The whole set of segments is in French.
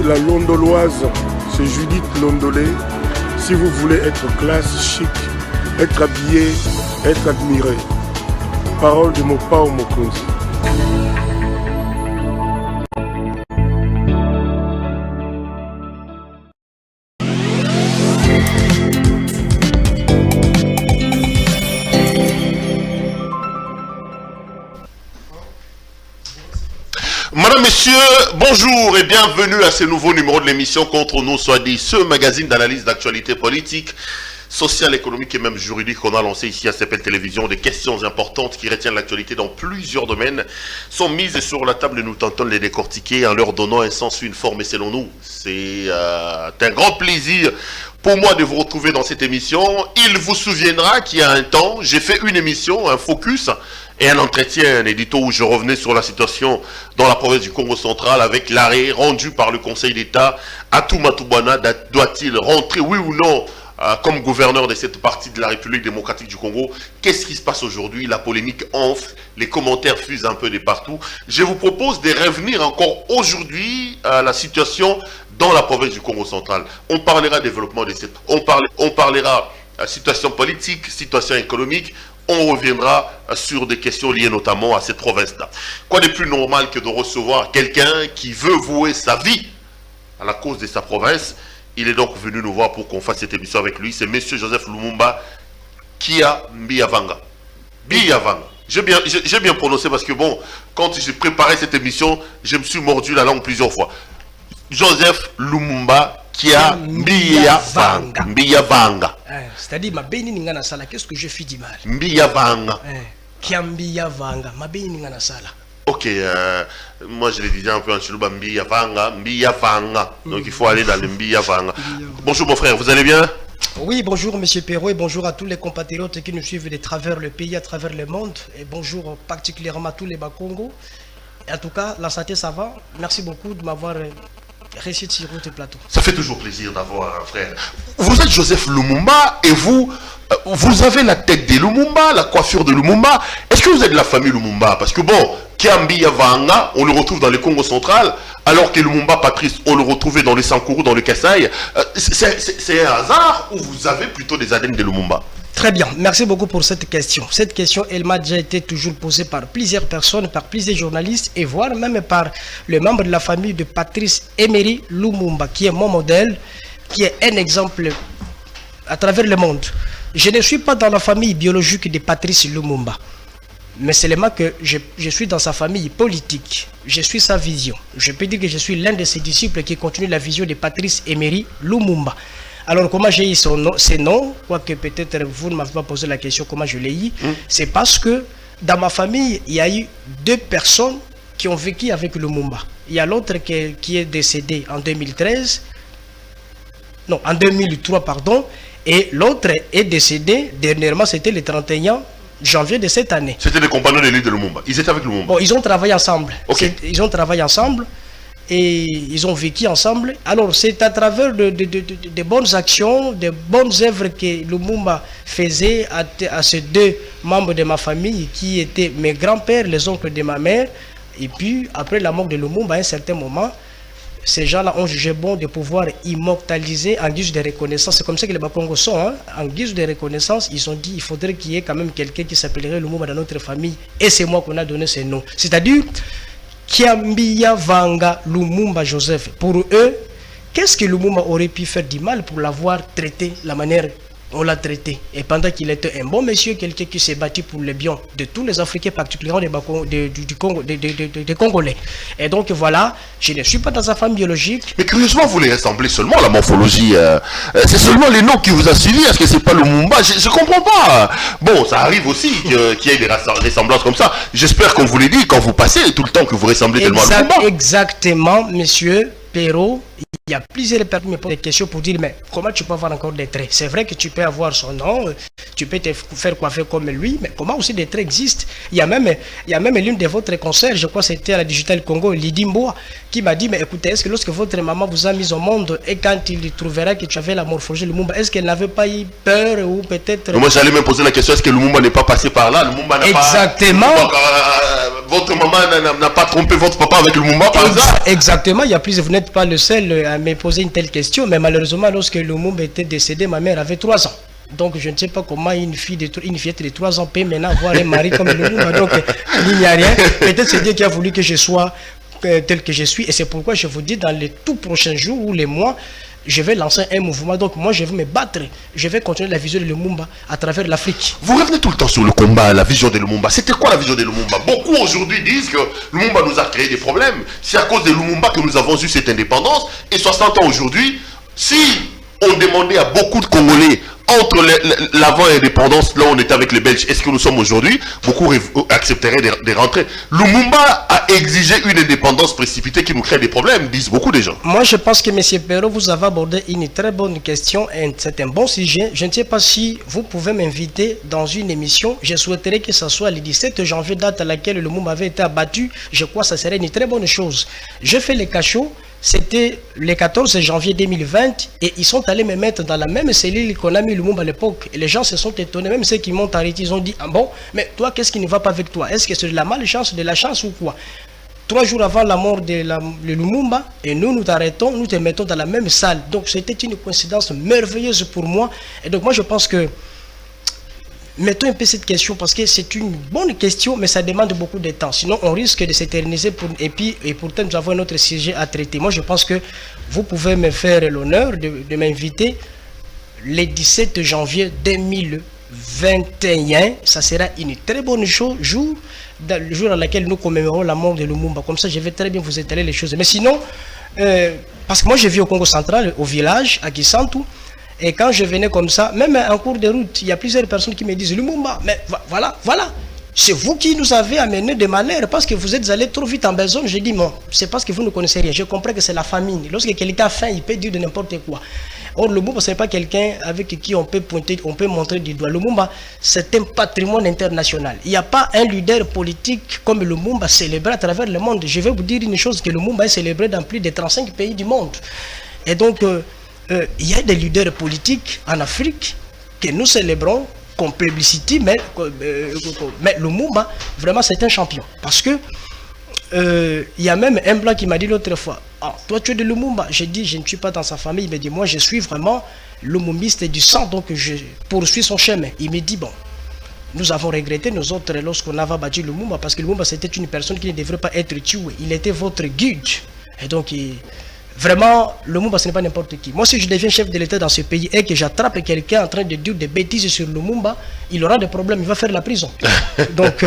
la Londoloise, c'est Judith Londolé. Si vous voulez être classe, chic, être habillé, être admiré. Parole de Mopao Mokonzi. Madame, Messieurs, bonjour et bienvenue à ce nouveau numéro de l'émission Contre nous soit dit, ce magazine d'analyse d'actualité politique, sociale, économique et même juridique qu'on a lancé ici à CPL Télévision. Des questions importantes qui retiennent l'actualité dans plusieurs domaines sont mises sur la table et nous tentons de les décortiquer en leur donnant un sens, une forme. Et selon nous, c'est un grand plaisir pour moi de vous retrouver dans cette émission. Il vous souviendra qu'il y a un temps, j'ai fait une émission, un focus et un entretien, un édito où je revenais sur la situation dans la province du Congo central avec l'arrêt rendu par le Conseil d'État. Atouma Toubana doit-il rentrer, oui ou non, comme gouverneur de cette partie de la République démocratique du Congo? Qu'est-ce qui se passe aujourd'hui? La polémique enfle, les commentaires fusent un peu de partout. Je vous propose de revenir encore aujourd'hui à la situation dans la province du Congo central. On parlera développement de cette... On parlera situation politique, situation économique. On reviendra sur des questions liées notamment à cette province-là. Quoi de plus normal que de recevoir quelqu'un qui veut vouer sa vie à la cause de sa province? Il est donc venu nous voir pour qu'on fasse cette émission avec lui. C'est M. Joseph Lumumba Kia Mbiyavanga. Mbiyavanga. J'ai bien prononcé parce que bon, quand j'ai préparé cette émission, je me suis mordu la langue plusieurs fois. Joseph Lumumba Kia Mbiyavanga. Mbiyavanga. C'est-à-dire, ma béni n'ingana sala, qu'est-ce que je fais du mal? Mbiyavanga. Kia Mbiyavanga, ma béni n'ingana sala. Ok, moi je le disais un peu en chouba, Mbiyavanga, Mbiyavanga. Donc il faut aller dans le Mbiyavanga. Bonjour mon frère, vous allez bien? Oui, bonjour Monsieur Perrault et bonjour à tous les compatriotes qui nous suivent de travers le pays, à travers le monde. Et bonjour particulièrement à tous les Bakongo. En tout cas, la santé ça va. Merci beaucoup de m'avoir réussi sur votre plateau. Ça fait toujours plaisir d'avoir un frère. Vous êtes Joseph Lumumba et vous avez la tête de Lumumba, la coiffure de Lumumba. Est-ce que vous êtes de la famille Lumumba? Parce que bon, Mbiyavanga, on le retrouve dans le Congo central, alors que Lumumba Patrice, on le retrouvait dans le Sankourou, dans le Kasaï. C'est un hasard ou vous avez plutôt des ADN de Lumumba? Très bien, merci beaucoup pour cette question. Cette question, elle m'a déjà été toujours posée par plusieurs personnes, par plusieurs journalistes et voire même par le membre de la famille de Patrice Emery Lumumba, qui est mon modèle, qui est un exemple à travers le monde. Je ne suis pas dans la famille biologique de Patrice Lumumba, mais seulement que je suis dans sa famille politique. Je suis sa vision. Je peux dire que je suis l'un de ses disciples qui continue la vision de Patrice Emery Lumumba. Alors, comment j'ai eu ces noms, quoique peut-être vous ne m'avez pas posé la question comment je l'ai eu, c'est parce que dans ma famille, il y a eu deux personnes qui ont vécu avec Lumumba. Il y a l'autre qui est décédé en 2013, non, en 2003, pardon, et l'autre est décédé, dernièrement, c'était le 31 janvier de cette année. C'était des compagnons de l'île de Lumumba, ils étaient avec Lumumba? Bon, ils ont travaillé ensemble. Okay. Ils ont travaillé ensemble. Et ils ont vécu ensemble. Alors c'est à travers de bonnes actions, de bonnes œuvres que Lumumba faisait à ces deux membres de ma famille qui étaient mes grands-pères, les oncles de ma mère. Et puis après la mort de Lumumba, à un certain moment, ces gens-là ont jugé bon de pouvoir immortaliser en guise de reconnaissance. C'est comme ça que les Bakongo sont. Hein? En guise de reconnaissance, ils ont dit qu'il faudrait qu'il y ait quand même quelqu'un qui s'appellerait Lumumba dans notre famille. Et c'est moi qu'on a donné ce nom. C'est-à-dire Mbiyavanga Lumumba Joseph. Pour eux, qu'est-ce que Lumumba aurait pu faire du mal pour l'avoir traité la manière on l'a traité? Et pendant qu'il était un bon monsieur, quelqu'un qui s'est battu pour le bien de tous les Africains, particulièrement du Congo, des Congolais. Et donc voilà, je ne suis pas dans sa famille biologique. Mais curieusement, vous les ressemblez seulement à la morphologie. C'est seulement les noms qui vous a suivi. Est-ce que c'est pas Lumumba? Je ne comprends pas. Bon, ça arrive aussi qu'il y ait des ressemblances comme ça. J'espère qu'on vous l'a dit quand vous passez tout le temps que vous ressemblez tellement à Lumumba. Exactement, monsieur Perrault. Il y a plusieurs personnes qui me posent des questions pour dire mais comment tu peux avoir encore des traits? C'est vrai que tu peux avoir son nom, tu peux te faire coiffer comme lui, mais comment aussi des traits existent? Il y a même l'une de votre concerts, je crois que c'était à la Digital Congo, Lydie Mboa, qui m'a dit mais écoutez, est-ce que lorsque votre maman vous a mis au monde et quand il trouvera que tu avais la morphologie Lumumba, est-ce qu'elle n'avait pas eu peur ou peut-être... Moi j'allais me poser la question, est-ce que Lumumba n'est pas passé par là? Lumumba n'a Exactement. Votre maman n'a pas trompé votre papa avec Lumumba par hasard? Exactement, il y a plus, vous n'êtes pas le seul à me poser une telle question, mais malheureusement, lorsque Lumumba était décédé, ma mère avait 3 ans. Donc je ne sais pas comment une fillette de 3 ans peut maintenant avoir un mari comme Lumumba. Donc il n'y a rien. Peut-être c'est Dieu qui a voulu que je sois tel que je suis. Et c'est pourquoi je vous dis, dans les tout prochains jours ou les mois, je vais lancer un mouvement. Donc moi, je vais me battre. Je vais continuer la vision de Lumumba à travers l'Afrique. Vous revenez tout le temps sur le combat, la vision de Lumumba. C'était quoi la vision de Lumumba? Beaucoup aujourd'hui disent que Lumumba nous a créé des problèmes. C'est à cause de Lumumba que nous avons eu cette indépendance. Et 60 ans aujourd'hui, si on demandait à beaucoup de Congolais entre l'avant et l'indépendance, là on était avec les Belges, est-ce que nous sommes aujourd'hui? Beaucoup accepteraient de rentrer. Lumumba a exigé une indépendance précipitée qui nous crée des problèmes, disent beaucoup de gens. Moi je pense que M. Perrault, vous avez abordé une très bonne question et c'est un bon sujet. Je ne sais pas si vous pouvez m'inviter dans une émission. Je souhaiterais que ce soit le 17 janvier, date à laquelle Lumumba avait été abattu. Je crois que ça serait une très bonne chose. Je fais les cachots. C'était le 14 janvier 2020 et ils sont allés me mettre dans la même cellule qu'on a mis Lumumba à l'époque. Et les gens se sont étonnés, même ceux qui m'ont arrêté, ils ont dit, ah bon, mais toi, qu'est-ce qui ne va pas avec toi? Est-ce que c'est de la malchance, de la chance ou quoi? 3 jours avant la mort de Lumumba, et nous t'arrêtons, nous te mettons dans la même salle. Donc c'était une coïncidence merveilleuse pour moi. Et donc moi je pense que, mettons un peu cette question parce que c'est une bonne question, mais ça demande beaucoup de temps. Sinon, on risque de s'éterniser et pourtant nous avons un autre sujet à traiter. Moi, je pense que vous pouvez me faire l'honneur de m'inviter le 17 janvier 2021. Ça sera une très bonne jour, le jour à laquelle nous commémorons la mort de Lumumba. Comme ça, je vais très bien vous étaler les choses. Mais sinon, parce que moi, je vis au Congo central, au village, à Kisantu. Et quand je venais comme ça, même en cours de route, il y a plusieurs personnes qui me disent, Lumumba, mais voilà, c'est vous qui nous avez amené des malheurs parce que vous êtes allés trop vite en besogne. Je dis, non, c'est parce que vous ne connaissez rien. Je comprends que c'est la famine. Lorsque quelqu'un a faim, il peut dire de n'importe quoi. Or, Lumumba, ce n'est pas quelqu'un avec qui on peut pointer, on peut montrer du doigt. Lumumba, c'est un patrimoine international. Il n'y a pas un leader politique comme Lumumba célébré à travers le monde. Je vais vous dire une chose, que Lumumba est célébré dans plus de 35 pays du monde. Et donc, il y a des leaders politiques en Afrique que nous célébrons comme publicité, mais Lumumba, vraiment, c'est un champion. Parce que il y a même un blanc qui m'a dit l'autre fois, ah, toi tu es de Lumumba. J'ai dit, je ne suis pas dans sa famille. Il m'a dit, moi je suis vraiment lumumbiste du sang, donc je poursuis son chemin. Il me dit, bon, nous avons regretté, nous autres, lorsqu'on avait battu Lumumba, parce que Lumumba c'était une personne qui ne devrait pas être tuée. Il était votre guide. Et donc, vraiment, Lumumba, ce n'est pas n'importe qui. Moi, si je deviens chef de l'État dans ce pays et que j'attrape quelqu'un en train de dire des bêtises sur Lumumba, il aura des problèmes, il va faire la prison. Donc,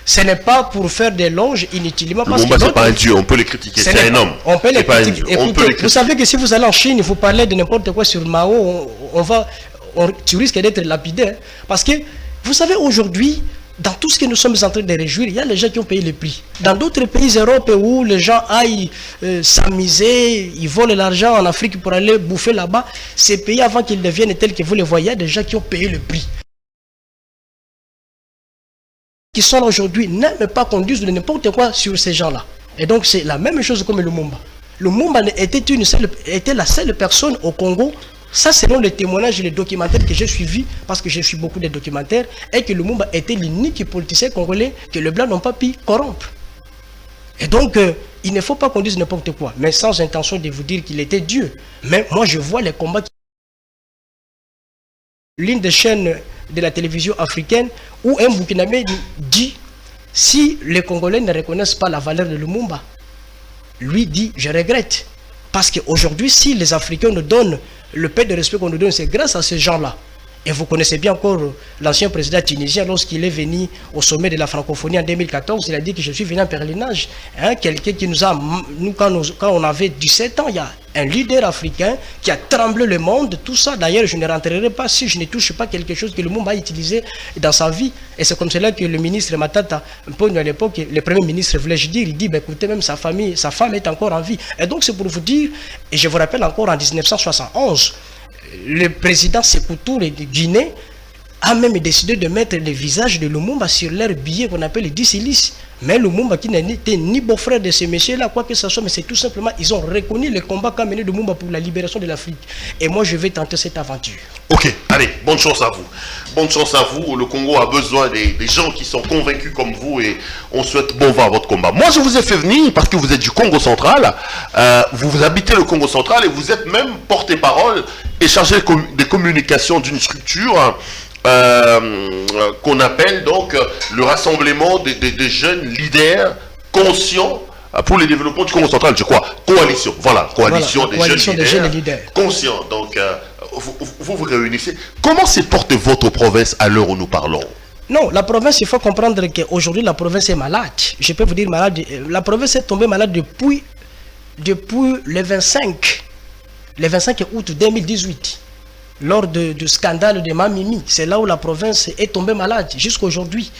ce n'est pas pour faire des longes inutilement. Lumumba, ce n'est pas un dieu, on peut le critiquer, c'est un homme. On peut le critiquer. Écoutez, vous savez que si vous allez en Chine, vous parlez de n'importe quoi sur Mao, tu risques d'être lapidé. Hein, parce que, vous savez, aujourd'hui, dans tout ce que nous sommes en train de réjouir, il y a les gens qui ont payé le prix. Dans d'autres pays d'Europe où les gens aillent s'amuser, ils volent l'argent en Afrique pour aller bouffer là-bas, ces pays, avant qu'ils deviennent tels que vous les voyez, il y a des gens qui ont payé le prix. Qui sont là aujourd'hui, n'aiment pas qu'on dise de n'importe quoi sur ces gens-là. Et donc c'est la même chose comme Lumumba. Lumumba était la seule personne au Congo. Ça, selon les témoignages et les documentaires que j'ai suivis, parce que j'ai suivi beaucoup de documentaires, et que Lumumba était l'unique politicien congolais que les Blancs n'ont pas pu corrompre. Et donc, il ne faut pas qu'on dise n'importe quoi, mais sans intention de vous dire qu'il était Dieu. Mais moi, je vois les combats. L'une des chaînes de la télévision africaine, où un Burkinabé dit, si les Congolais ne reconnaissent pas la valeur de Lumumba, lui dit, je regrette. Parce qu'aujourd'hui, si les Africains nous donnent le peu de respect qu'on nous donne, c'est grâce à ces gens-là. Et vous connaissez bien encore l'ancien président tunisien, lorsqu'il est venu au sommet de la francophonie en 2014, il a dit que je suis venu en pèlerinage. Hein, quelqu'un qui nous a, quand on avait 17 ans, il y a un leader africain qui a tremblé le monde, tout ça. D'ailleurs, je ne rentrerai pas si je ne touche pas quelque chose que le monde a utilisé dans sa vie. Et c'est comme cela que le ministre Matata Mponyo à l'époque, le premier ministre voulais-je dire, il dit, bah, écoutez, même sa famille, sa femme est encore en vie. Et donc c'est pour vous dire, et je vous rappelle encore en 1971, le président Sékou Touré de Guinée a même décidé de mettre le visage de Lumumba sur leur billet qu'on appelle les 10 silices. Mais Lumumba qui n'était ni beau-frère de ces messieurs-là, quoi que ce soit, mais c'est tout simplement, ils ont reconnu le combat qu'a mené Lumumba pour la libération de l'Afrique. Et moi, je vais tenter cette aventure. Ok, allez, bonne chance à vous. Bonne chance à vous. Le Congo a besoin des gens qui sont convaincus comme vous et on souhaite bon vent à votre combat. Moi, je vous ai fait venir parce que vous êtes du Congo central. Vous habitez le Congo central et vous êtes même porte-parole et chargé de communication d'une structure qu'on appelle donc le rassemblement des jeunes leaders conscients pour le développement du Congo central, je crois. Coalition, voilà, coalition, voilà, des jeunes leaders conscients. Donc, vous réunissez. Comment se porte votre province à l'heure où nous parlons? Non, la province, il faut comprendre qu'aujourd'hui, la province est malade. Je peux vous dire malade. La province est tombée malade depuis le 25 août 2018. Lors du scandale de Mamimi, c'est là où la province est tombée malade, jusqu'à aujourd'hui.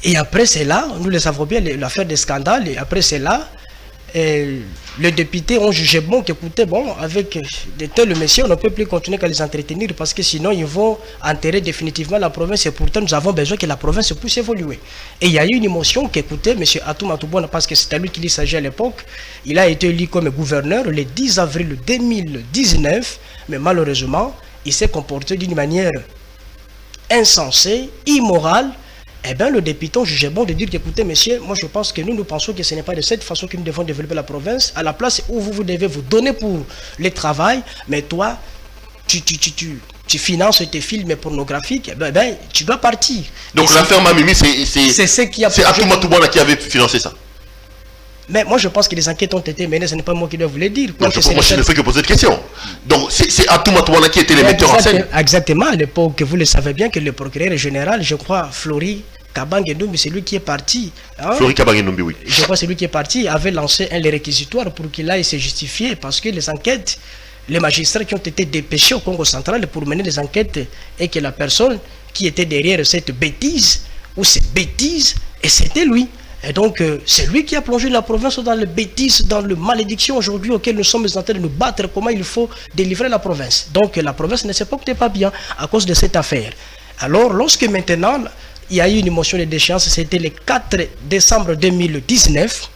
Et après cela, nous le savons bien, l'affaire des scandales, et après cela, les députés ont jugé bon qu'écoutez, bon, avec de tels messieurs, on ne peut plus continuer qu'à les entretenir parce que sinon ils vont enterrer définitivement la province et pourtant nous avons besoin que la province puisse évoluer. Et il y a eu une émotion qu'écoutez, M. Atou Matoubouana, parce que c'était lui qui s'agit à l'époque, il a été élu comme gouverneur le 10 avril 2019, mais malheureusement, il s'est comporté d'une manière insensée, immorale. Eh bien, le député jugeait bon de dire qu'écoutez, messieurs, moi je pense que nous pensons que ce n'est pas de cette façon que nous devons développer la province. À la place où vous devez vous donner pour le travail, mais toi, tu finances tes films pornographiques, eh ben, tu dois partir. Donc l'affaire Mamimi, c'est Atou Matoubouana qui avait financé ça. Mais moi je pense que les enquêtes ont été menées, ce n'est pas moi qui dois vous le dire. Non, moi je ne fais que poser de questions. Donc c'est Atou Matoubouana qui était les metteurs en scène. Exactement, à l'époque, vous le savez bien que le procureur général, je crois, Flori Kabangendumbi, c'est lui qui est parti. Hein? Flori Kabangendumbi, oui. Je crois que c'est lui qui est parti, avait lancé les réquisitoires pour qu'il aille se justifier parce que les enquêtes, les magistrats qui ont été dépêchés au Congo central pour mener les enquêtes et que la personne qui était derrière cette bêtise ou ces bêtises, et c'était lui. Et donc, c'est lui qui a plongé la province dans les bêtises, dans le malédiction aujourd'hui auquel nous sommes en train de nous battre, comment il faut délivrer la province. Donc, la province ne se portait pas bien à cause de cette affaire. Alors, lorsque maintenant, il y a eu une motion de déchéance, c'était le 4 décembre 2019,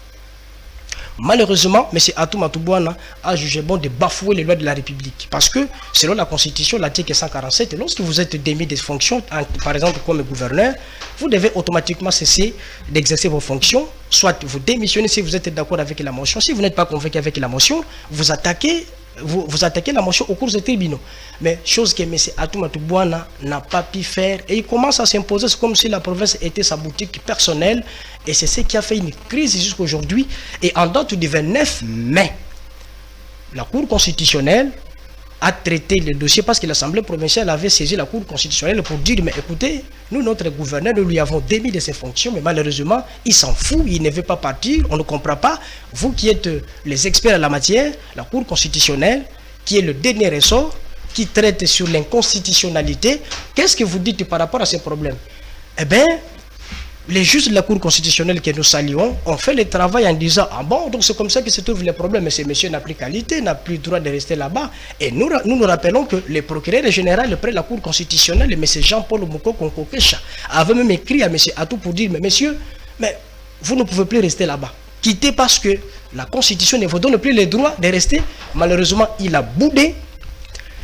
malheureusement, M. Atou Matoubouana a jugé bon de bafouer les lois de la République. Parce que, selon la Constitution, l'article 147, lorsque vous êtes démis des fonctions, par exemple comme gouverneur, vous devez automatiquement cesser d'exercer vos fonctions. Soit vous démissionnez si vous êtes d'accord avec la motion. Si vous n'êtes pas convaincu avec la motion, vous attaquez la motion au cours des tribunaux. Mais chose que M. Atou Matoubouana n'a pas pu faire. Et il commence à s'imposer comme si la province était sa boutique personnelle. Et c'est ce qui a fait une crise jusqu'à aujourd'hui. Et en date du 29 mai, la Cour constitutionnelle a traité le dossier parce que l'Assemblée provinciale avait saisi la Cour constitutionnelle pour dire, mais écoutez, nous, notre gouverneur, nous lui avons démis de ses fonctions, mais malheureusement, il s'en fout, il ne veut pas partir, on ne comprend pas. Vous qui êtes les experts en la matière, la Cour constitutionnelle, qui est le dernier ressort, qui traite sur l'inconstitutionnalité, qu'est-ce que vous dites par rapport à ces problèmes? Eh bien, les juges de la Cour constitutionnelle que nous saluons ont fait le travail en disant, ah bon, donc c'est comme ça que se trouvent les problèmes, mais ce monsieur n'a plus qualité, n'a plus le droit de rester là-bas. Et nous rappelons que le procureur général près la Cour constitutionnelle, M. Jean-Paul Mouko-Konko-Kesha, avait même écrit à M. Atou pour dire, mais monsieur, mais vous ne pouvez plus rester là-bas. Quittez parce que la Constitution ne vous donne plus le droit de rester. Malheureusement, il a boudé.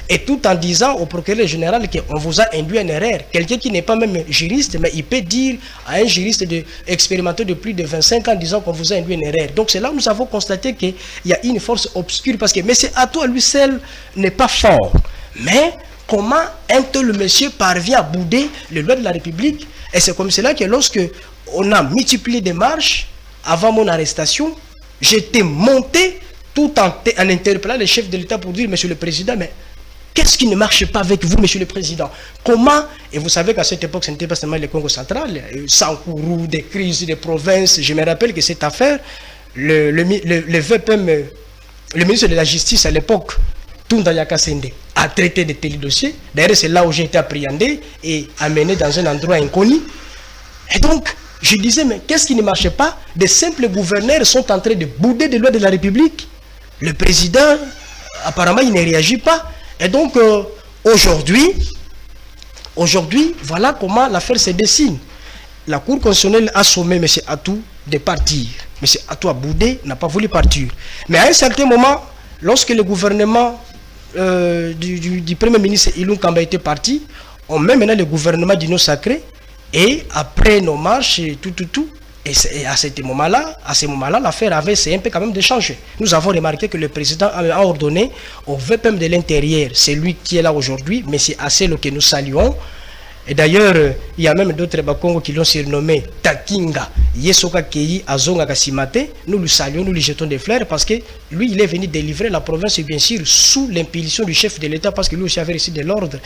Et tout en disant au procureur général qu'on vous a induit en erreur. Quelqu'un qui n'est pas même juriste, mais il peut dire à un juriste expérimenté de plus de 25 ans disant qu'on vous a induit en erreur. Donc c'est là où nous avons constaté qu'il y a une force obscure parce que M. Atou à lui seul n'est pas fort. Mais comment un tel monsieur parvient à bouder les lois de la République? Et c'est comme cela que lorsque on a multiplié des marches avant mon arrestation, j'étais monté tout en interpellant le chef de l'État pour dire, Monsieur le Président, mais qu'est-ce qui ne marche pas avec vous, Monsieur le Président? Comment? Et vous savez qu'à cette époque, ce n'était pas seulement le Congo central, Sankourou, des crises des provinces. Je me rappelle que cette affaire, le VPM, le ministre de la Justice à l'époque, Tunda Yakasende, a traité de tels dossiers. D'ailleurs, c'est là où j'ai été appréhendé et amené dans un endroit inconnu. Et donc, je disais, mais qu'est-ce qui ne marche pas? Des simples gouverneurs sont en train de bouder des lois de la République. Le président, apparemment, il ne réagit pas. Et donc, aujourd'hui, Aujourd'hui, voilà comment l'affaire se dessine. La Cour constitutionnelle a sommé M. Atou de partir. M. Atou a boudé, n'a pas voulu partir. Mais à un certain moment, lorsque le gouvernement du Premier ministre Ilunga Kamba était parti, on met maintenant le gouvernement d'Union Sacrée, et après nos marches et tout, et à ce moment-là, l'affaire avait essayé un peu quand même de changer. Nous avons remarqué que le président a ordonné au VPM de l'Intérieur, c'est lui qui est là aujourd'hui, mais c'est Asselo que nous saluons. Et d'ailleurs, il y a même d'autres Bakongo qui l'ont surnommé Takinga, Yesoka Kei, Azonga Kasimate. Nous le saluons, nous lui jetons des fleurs parce que lui, il est venu délivrer la province, bien sûr, sous l'impulsion du chef de l'État, parce que lui aussi avait reçu de l'ordre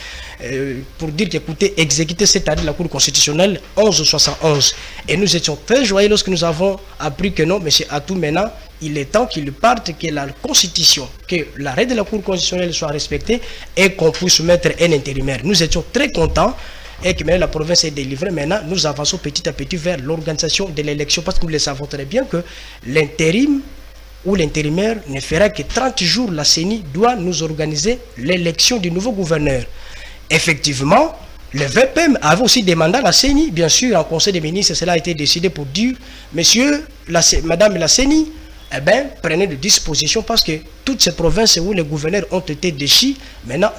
pour dire qu'écoutez, exécuter cette année la Cour constitutionnelle 1171. Et nous étions très joyeux lorsque nous avons appris que non, M. Atou, maintenant, il est temps qu'il parte, que la Constitution, que l'arrêt de la Cour constitutionnelle soit respecté et qu'on puisse mettre un intérimaire. Nous étions très contents. Et que maintenant la province est délivrée, maintenant nous avançons petit à petit vers l'organisation de l'élection, parce que nous le savons très bien que l'intérim ou l'intérimaire ne fera que 30 jours. La CENI doit nous organiser l'élection du nouveau gouverneur. Effectivement, le VPM avait aussi demandé à la CENI, bien sûr en conseil des ministres, cela a été décidé pour dire, monsieur, madame la CENI, eh bien, prenez des dispositions, parce que toutes ces provinces où les gouverneurs ont été déchus, maintenant,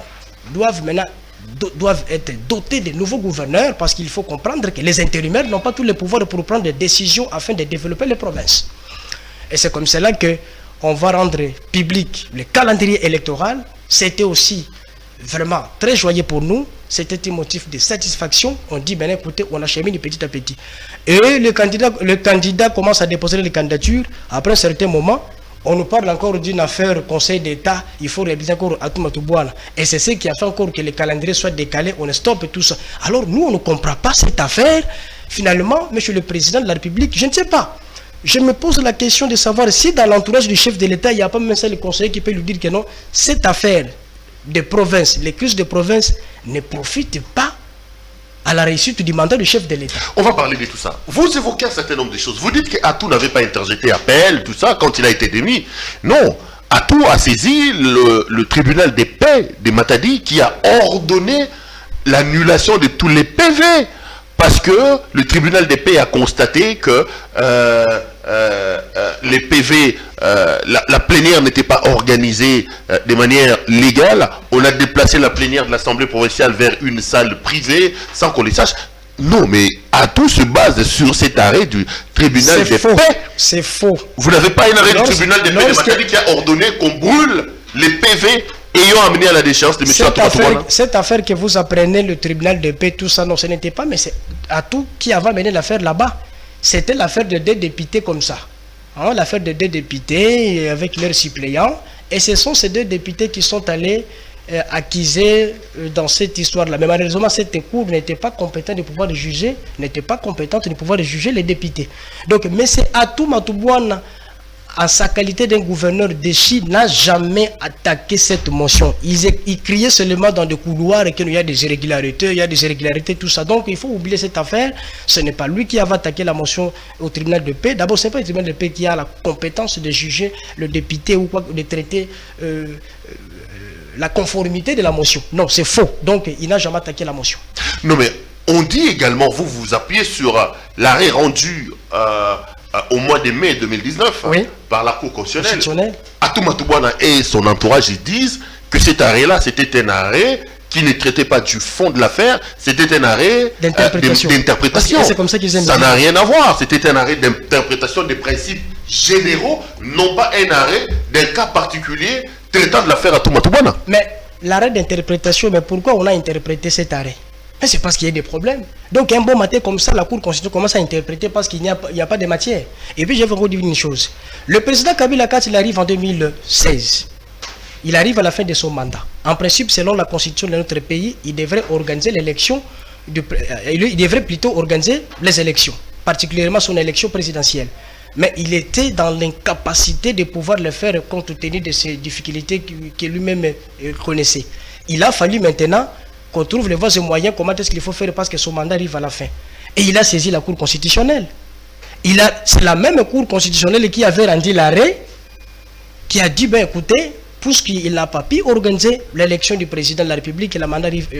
doivent être dotés de nouveaux gouverneurs, parce qu'il faut comprendre que les intérimaires n'ont pas tous les pouvoirs pour prendre des décisions afin de développer les provinces. Et c'est comme cela qu'on va rendre public le calendrier électoral. C'était aussi vraiment très joyeux pour nous. C'était un motif de satisfaction. On dit, ben écoutez, on achemine petit à petit. Et le candidat commence à déposer les candidatures. Après un certain moment, on nous parle encore d'une affaire Conseil d'État, il faut réaliser encore Atou Matubwana. Et c'est ce qui a fait encore que le calendrier soit décalé, on stoppe tout ça. Alors nous, on ne comprend pas cette affaire. Finalement, monsieur le président de la République, je ne sais pas. Je me pose la question de savoir si dans l'entourage du chef de l'État, il n'y a pas même ça le conseiller qui peut lui dire que non, cette affaire de province, les crises de province ne profitent pas à la réussite du mandat du chef de l'État. On va parler de tout ça. Vous évoquez un certain nombre de choses. Vous dites qu'Atou n'avait pas interjeté appel, tout ça, quand il a été démis. Non, Atou a saisi le tribunal des paix de Matadi qui a ordonné l'annulation de tous les PV. Parce que le tribunal des paix a constaté que les PV, la plénière n'était pas organisée de manière légale. On a déplacé la plénière de l'Assemblée provinciale vers une salle privée sans qu'on les sache. Non, mais Atou se base sur cet arrêt du tribunal des paix. C'est faux. Vous n'avez pas un arrêt du tribunal des paix de Matadi qui a ordonné qu'on brûle les PV ayant amené à la déchéance de M. Atou Matubwana. Cette affaire que vous apprenez, le tribunal de paix, tout ça, non, ce n'était pas, mais c'est Atou qui avait amené l'affaire là-bas. C'était l'affaire de deux députés comme ça. Hein, l'affaire de deux députés avec leurs suppléants. Et ce sont ces deux députés qui sont allés accuser dans cette histoire-là. Mais malheureusement, cette cour n'était pas compétente de pouvoir juger, les députés. Donc, M. Atou Matubwana, en sa qualité d'un gouverneur déchu, n'a jamais attaqué cette motion. Il criait seulement dans des couloirs qu'il y a des irrégularités, tout ça. Donc il faut oublier cette affaire. Ce n'est pas lui qui avait attaqué la motion au tribunal de paix. D'abord, ce n'est pas le tribunal de paix qui a la compétence de juger le député ou quoi, de traiter la conformité de la motion. Non, c'est faux. Donc il n'a jamais attaqué la motion. Non, mais on dit également, vous vous appuyez sur l'arrêt rendu au mois de mai 2019 oui, par la Cour constitutionnelle. Atou Matubwana et son entourage ils disent que cet arrêt-là, c'était un arrêt qui ne traitait pas du fond de l'affaire, c'était un arrêt d'interprétation. C'est comme ça qu'ils aiment ça n'a rien à voir, c'était un arrêt d'interprétation des principes généraux, non pas un arrêt d'un cas particulier traitant de l'affaire Atou Matubwana. Mais l'arrêt d'interprétation, mais pourquoi on a interprété cet arrêt? Mais c'est parce qu'il y a des problèmes. Donc un bon matin comme ça, la Cour constitutionnelle commence à interpréter parce qu'il n'y a pas de matière. Et puis je vais vous dire une chose. Le président Kabila Kate, il arrive en 2016. Il arrive à la fin de son mandat. En principe, selon la constitution de notre pays, il devrait organiser l'élection. Il devrait plutôt organiser les élections, particulièrement son élection présidentielle. Mais il était dans l'incapacité de pouvoir le faire compte tenu de ces difficultés qu'il lui-même connaissait. Il a fallu maintenant qu'on trouve les voies et moyens, comment est-ce qu'il faut faire parce que son mandat arrive à la fin. Et il a saisi la Cour constitutionnelle. C'est la même Cour constitutionnelle qui avait rendu l'arrêt, qui a dit, ben écoutez, puisqu'il n'a pas pu organiser l'élection du président de la République et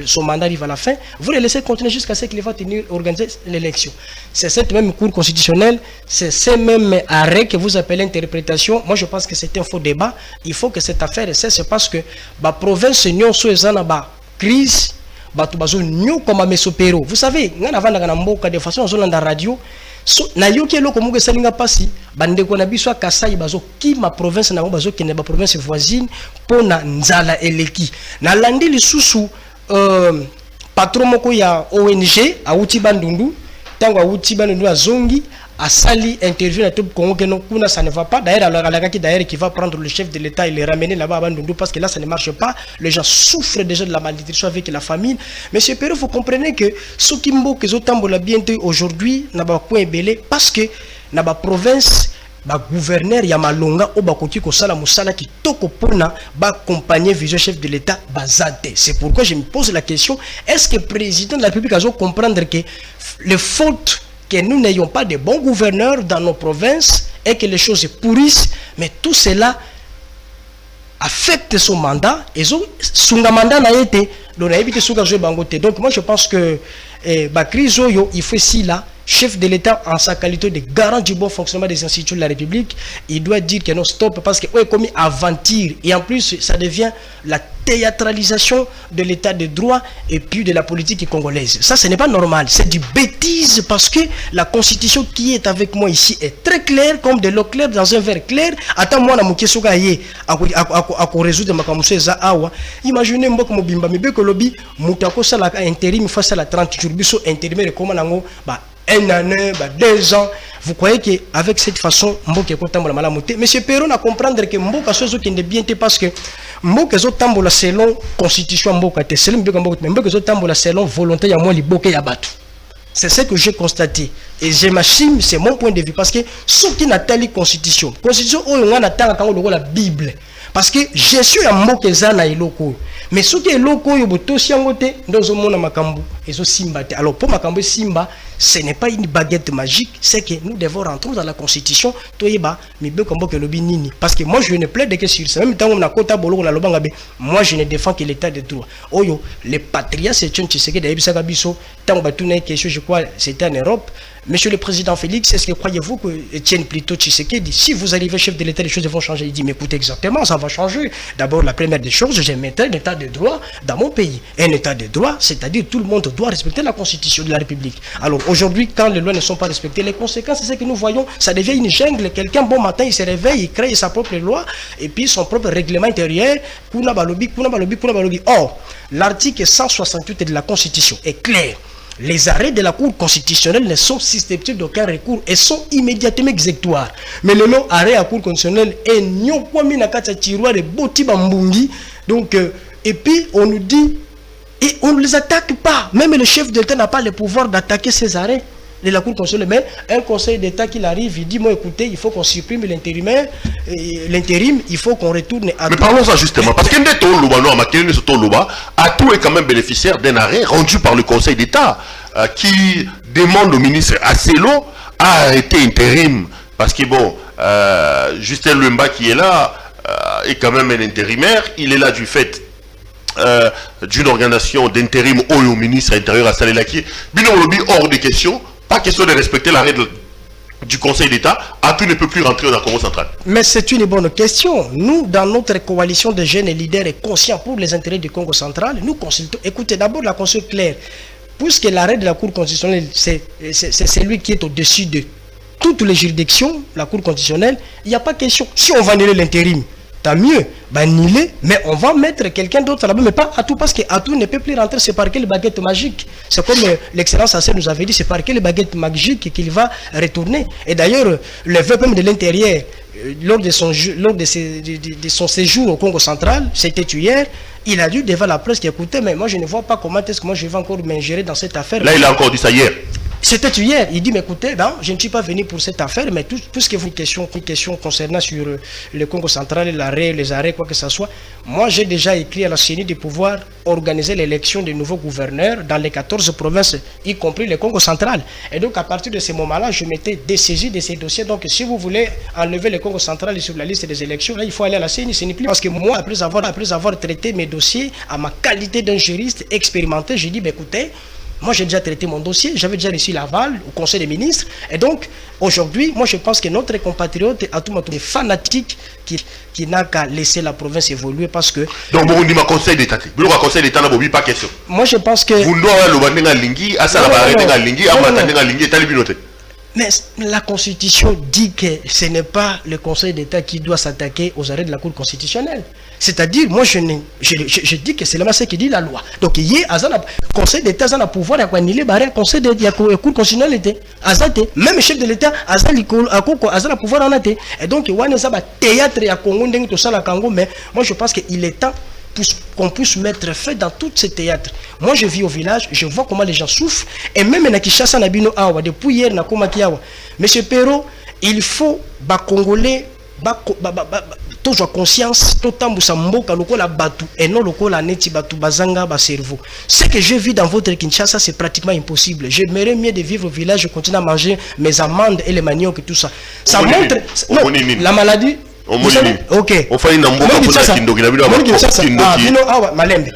son mandat arrive à la fin, vous le laissez continuer jusqu'à ce qu'il va organiser l'élection. C'est cette même Cour constitutionnelle, c'est ces mêmes arrêts que vous appelez interprétation. Moi, je pense que c'est un faux débat. Il faut que cette affaire cesse parce que la province n'y a crise. Vous savez, de façon à la radio, na yoki eloko muke salinga pasi bande ko na biso Kasai bazo ki ma province na bazo ki na ba province voisine pona nzala eleki na landi lisusu patron moko ya ONG auti bandundu tango auti bandundu azongi asali interview na top Congo que non kuna ça ne va pas d'ailleurs d'ailleurs qui va prendre le chef de l'État et le ramener là-bas à Bandundu parce que là ça ne marche pas, les gens souffrent déjà de la malnutrition avec la famine. Monsieur Perrault, vous comprenez que ce qui mbo que zotambola bientôt aujourd'hui n'a pas quoi belé parce que na ba province ba gouverneur ya malonga o bakoki ko sala musala ki toko pona ba accompagner vision chef de l'État bazate. C'est pourquoi je me pose la question, est-ce que le président de la République a comprendre que les fautes que nous n'ayons pas de bons gouverneurs dans nos provinces et que les choses pourrissent, mais tout cela affecte son mandat et son mandat n'a été donc moi je pense que Bakri Zoyo il faut ici là chef de l'État en sa qualité de garant du bon fonctionnement des institutions de la République, il doit dire que non stop parce qu'on est commis aventure et en plus ça devient la théâtralisation de l'état de droit et puis de la politique congolaise. Ça ce n'est pas normal, c'est du bêtise parce que la constitution qui est avec moi ici est très claire comme de l'eau claire dans un verre clair. Attends moi na mukesoka ye à résoudre ma kamuseza awa. Imaginez mboko mobimba mibeko lobi mutako sala intérim face à la 30 jours biso intérimaire comment nango ba un an, 2 ans. Vous croyez qu'avec cette façon, Mboka est content de la malamouté. Monsieur Perrault n'a comprendre que Mboka soit qui n'est bien parce que Mboka est content la selon constitution Mboka est selon Mboka est content la selon volonté à moi li boké ya batu. C'est ce que j'ai constaté et je m'achime, c'est mon point de vue parce que ce qui n'a pas la constitution on a la Bible parce que je suis à Mboka zana iloko. Mais ce qui est loco, alors pour Makambo Simba, ce n'est pas une baguette magique, c'est que nous devons rentrer dans la constitution. Parce que moi je ne plaide que sur ça. Même temps moi je ne défends que l'état de droit. Oyo, les patriotes, c'est une question, je crois, c'était en Europe. Monsieur le président Félix, est-ce que croyez-vous que Etienne plutôt Tshisekedi, si vous arrivez chef de l'État, les choses vont changer? Il dit, mais écoutez, exactement, ça va changer. D'abord, la première des choses, je mettrai un état de droit dans mon pays. Un état de droit, c'est-à-dire tout le monde doit respecter la constitution de la République. Alors aujourd'hui, quand les lois ne sont pas respectées, les conséquences, c'est ce que nous voyons, ça devient une jungle. Quelqu'un, bon matin, il se réveille, il crée sa propre loi, et puis son propre règlement intérieur, kuna balobi. Or, l'article 168 de la Constitution est clair. Les arrêts de la Cour constitutionnelle ne sont susceptibles d'aucun recours et sont immédiatement exécutoires. Mais le nom arrêt à la Cour constitutionnelle est nyokwami na kata tiroir de boti bambungi. Donc, et puis on nous dit, et on ne les attaque pas. Même le chef de l'État n'a pas le pouvoir d'attaquer ces arrêts de la Cour constitutionnelle. Mais un conseil d'État qui arrive, il dit, moi écoutez, il faut qu'on supprime l'intérim, il faut qu'on retourne à... Mais parlons ça justement, parce que Atou est quand même bénéficiaire d'un arrêt rendu par le conseil d'État qui demande au ministre Asselo à arrêter intérim. Parce que bon, Justin Lumba qui est là est quand même un intérimaire, il est là du fait d'une organisation d'intérim au ministre intérieur à Salelaki. Binolobi hors de question. Pas question de respecter l'arrêt du Conseil d'État. Atou ne peut plus rentrer dans le Congo central. Mais c'est une bonne question. Nous, dans notre coalition de jeunes et leaders et conscients pour les intérêts du Congo central, nous consultons. Écoutez, d'abord la constitution claire. Puisque l'arrêt de la Cour constitutionnelle, c'est celui qui est au-dessus de toutes les juridictions, la Cour constitutionnelle, il n'y a pas question. Si on va annuler l'intérim, tant mieux, mais on va mettre quelqu'un d'autre là-bas, mais pas Atou, parce que Atou ne peut plus rentrer, c'est par quelle baguette magique. C'est comme l'excellence Assel nous avait dit, c'est par quelle baguette magique qu'il va retourner. Et d'ailleurs, le VPM de l'intérieur, lors de son séjour au Congo central, c'était hier, il a dit devant la presse, écoutez, mais moi je ne vois pas comment est-ce que moi je vais encore m'ingérer dans cette affaire. Là, il a encore dit ça hier. C'était hier. Il dit, mais écoutez, ben, je ne suis pas venu pour cette affaire, mais tout ce qui est une question concernant sur le Congo central, les arrêts, quoi que ce soit, moi j'ai déjà écrit à la CENI de pouvoir organiser l'élection des nouveaux gouverneurs dans les 14 provinces, y compris le Congo central. Et donc à partir de ce moment-là, je m'étais dessaisi de ces dossiers. Donc si vous voulez enlever le Congo central sur la liste des élections, là il faut aller à la CENI, ce n'est plus. Parce que moi, après avoir traité mes dossiers, à ma qualité d'un juriste expérimenté, j'ai dit, ben, écoutez, moi, j'ai déjà traité mon dossier, j'avais déjà reçu l'aval au Conseil des ministres. Et donc, aujourd'hui, moi, je pense que notre compatriote est fanatique qui n'a qu'à laisser la province évoluer parce que... Donc, bon, on dit ma Conseil d'État. Vous le Conseil d'État n'a pas question. Moi, je pense que... Vous mais la Constitution dit que ce n'est pas le Conseil d'État qui doit s'attaquer aux arrêts de la Cour constitutionnelle. C'est-à-dire, moi, je dis que c'est là ce qui dit la loi. Donc, il y a le Conseil d'État qui a le pouvoir d'annuler le Conseil de la Cour constitutionnelle. Même le chef de l'État a le pouvoir en été. Et donc, il y a un théâtre à Congo, mais moi, je pense qu'il est temps qu'on puisse mettre fin dans tous ces théâtres. Moi, je vis au village, je vois comment les gens souffrent. Et même na Kinshasa, depuis hier, na Komakiawa. Monsieur Perrault, il faut les Congolais toujours conscience, tout mboka lokola batu et non lokola neti batu bazanga ba cerveau. Ce que je vis dans votre Kinshasa, c'est pratiquement impossible. J'aimerais mieux de vivre au village, je continue à manger mes amandes et les maniocs et tout ça. Ça montre non, la maladie. Ok. On fait une Malembe.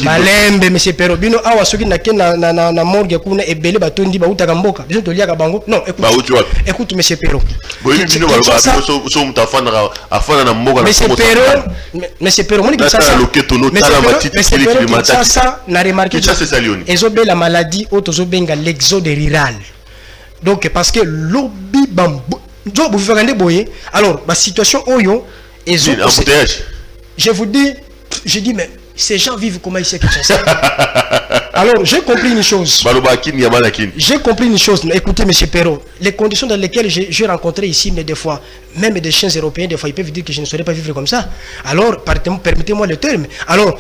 Malembe, monsieur Perrault. Bino awa soki na morgue kuna ebele batondi ba utaka mboka. Biso tolia ka bango. Non, écoute monsieur Perrault. Monsieur Perrault, moni Kinshasa. Kinshasa na remarqué. Ezobe la maladie autozobenga l'exode rural. Donc parce que lobby bambo alors, ma situation, je vous dis, mais ces gens vivent comment ici à Kinshasa. Alors, j'ai compris une chose. J'ai compris une chose. Écoutez, M. Perrault, les conditions dans lesquelles j'ai rencontré ici, mais des fois, même des chiens européens, des fois, ils peuvent dire que je ne saurais pas vivre comme ça. Alors, permettez-moi le terme. Alors,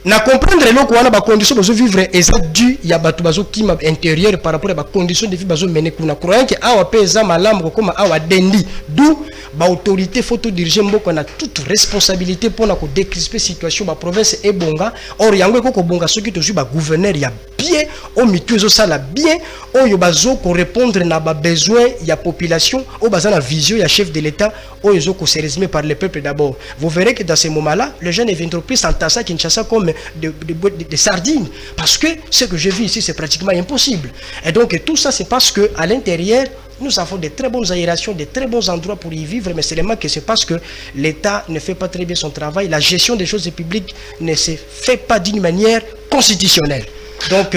na comprendre les conditions de vivre et ça dû il y a batu bazo qui intérieur par rapport à conditions de vie bazo mener kuna croyant que awa pesa malambo comme awa dendi d'où ba autorité photo diriger mboko na toute responsabilité pour na ko décrisper situation ba province et bonga or yango ko bonga soki to ba gouverneur ya bien au mituezo sala bien oyo bazo ko répondre na ba besoin ya population au baza na vision ya chef de l'état oyo ko se résumer par le peuple d'abord. Vous verrez que dans ces moments-là les jeunes viendront plus s'entasser à Kinshasa comme de sardines parce que ce que je vis ici c'est pratiquement impossible. Et donc tout ça c'est parce que à l'intérieur nous avons de très bonnes aérations, de très bons endroits pour y vivre, mais seulement que c'est parce que l'État ne fait pas très bien son travail, la gestion des choses publiques ne se fait pas d'une manière constitutionnelle. Donc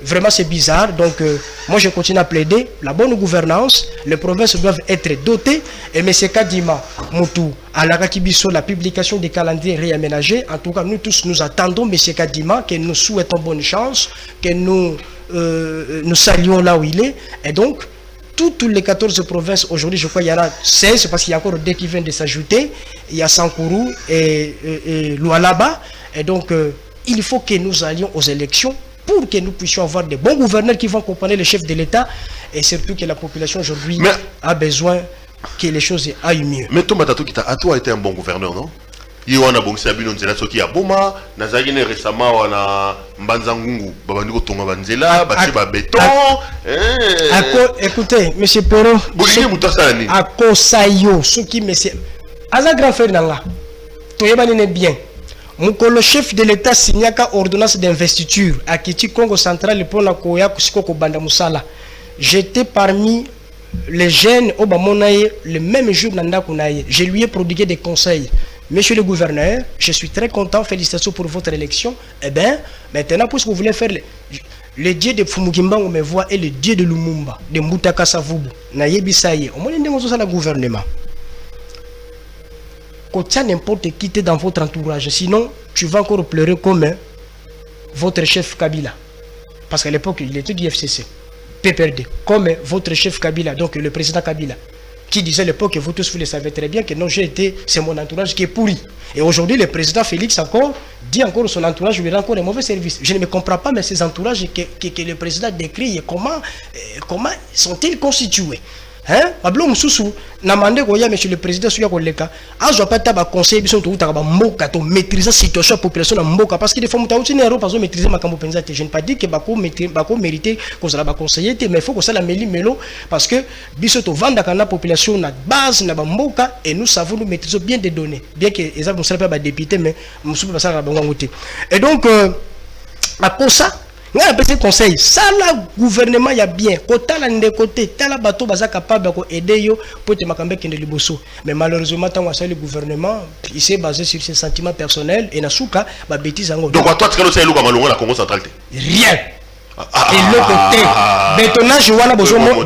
vraiment c'est bizarre. Donc moi je continue à plaider la bonne gouvernance. Les provinces doivent être dotées. Et M. Kadima Moutou à la Rakibiso, la publication des calendriers réaménagés. En tout cas nous tous nous attendons M. Kadima, que nous souhaitons bonne chance, que nous saluons là où il est. Et donc toutes les 14 provinces aujourd'hui, je crois qu'il y en a 16 parce qu'il y a encore deux qui viennent de s'ajouter. Il y a Sankourou et Lualaba. Et donc il faut que nous allions aux élections pour que nous puissions avoir des bons gouverneurs qui vont accompagner le chef de l'État et surtout que la population aujourd'hui a besoin que les choses aillent mieux. Mais Thomas Tatou a été un bon gouverneur, non? Il y a un bon sabino nzela soki ya boma nazagine récemment wana mbanzangungu babandiko tonga banzela basi ba béton écoutez monsieur Perrault bolingi mutasa nini akosayo soki monsieur aza grand frère nanga toyebani ne bien mukolo chef de l'état signaka ordonnance d'investiture à Kiti Congo central pour la koya kusiko ko banda musala. J'étais parmi les jeunes au Bamonaye le même jour nanda kunaye. Je lui ai prodigué des conseils. Monsieur le gouverneur, je suis très content, félicitations pour votre élection. Eh bien, maintenant puisque vous voulez faire le dieu de Fumugimba on me voit et le dieu de Lumumba, de Mbutaka Savubu, na yebisaye. Au moins ndenge ça le gouvernement. N'importe qui est dans votre entourage, sinon tu vas encore pleurer comme votre chef Kabila, parce qu'à l'époque il était du FCC, PPRD, comme votre chef Kabila, donc le président Kabila, qui disait à l'époque, et vous tous vous le savez très bien, que non, c'est mon entourage qui est pourri. Et aujourd'hui, le président Félix encore dit encore son entourage lui rend encore un mauvais service. Je ne me comprends pas, mais ces entourages que le président décrit, comment sont-ils constitués? Hein? Pablo Moussou, Namande Goya, monsieur le président, Souya Koleka, Azo Pata va conseiller, Bisson, tout à Moka, to maîtriser la situation de la population en Moka, parce que des fois, Moutaoutinero, pas maîtriser ma campopenzate. Je ne pas dire que Bako mérité qu'on soit conseiller, mais il faut que ça la mêle mélo, parce que Bisson, to vendre la population, na base, na Moka, et nous savons nous maîtriser bien des données. Bien que les gens ne soient pas députés, mais nous sommes pas ça. Et donc, après ça, on a un petit conseil. Ça, le gouvernement, il y a bien. Côté là, côté, tel bateau, baza capable d'aider pour te macamber qui ne le bosso. Mais malheureusement, tant que le gouvernement, il s'est basé sur ses sentiments personnels et n'a souka, bah bêtise en gros. Donc, toi, tu sais, le Cameroun, la Congo centrale. Rien. Et l'autre côté, bétonnage, wana bozomo,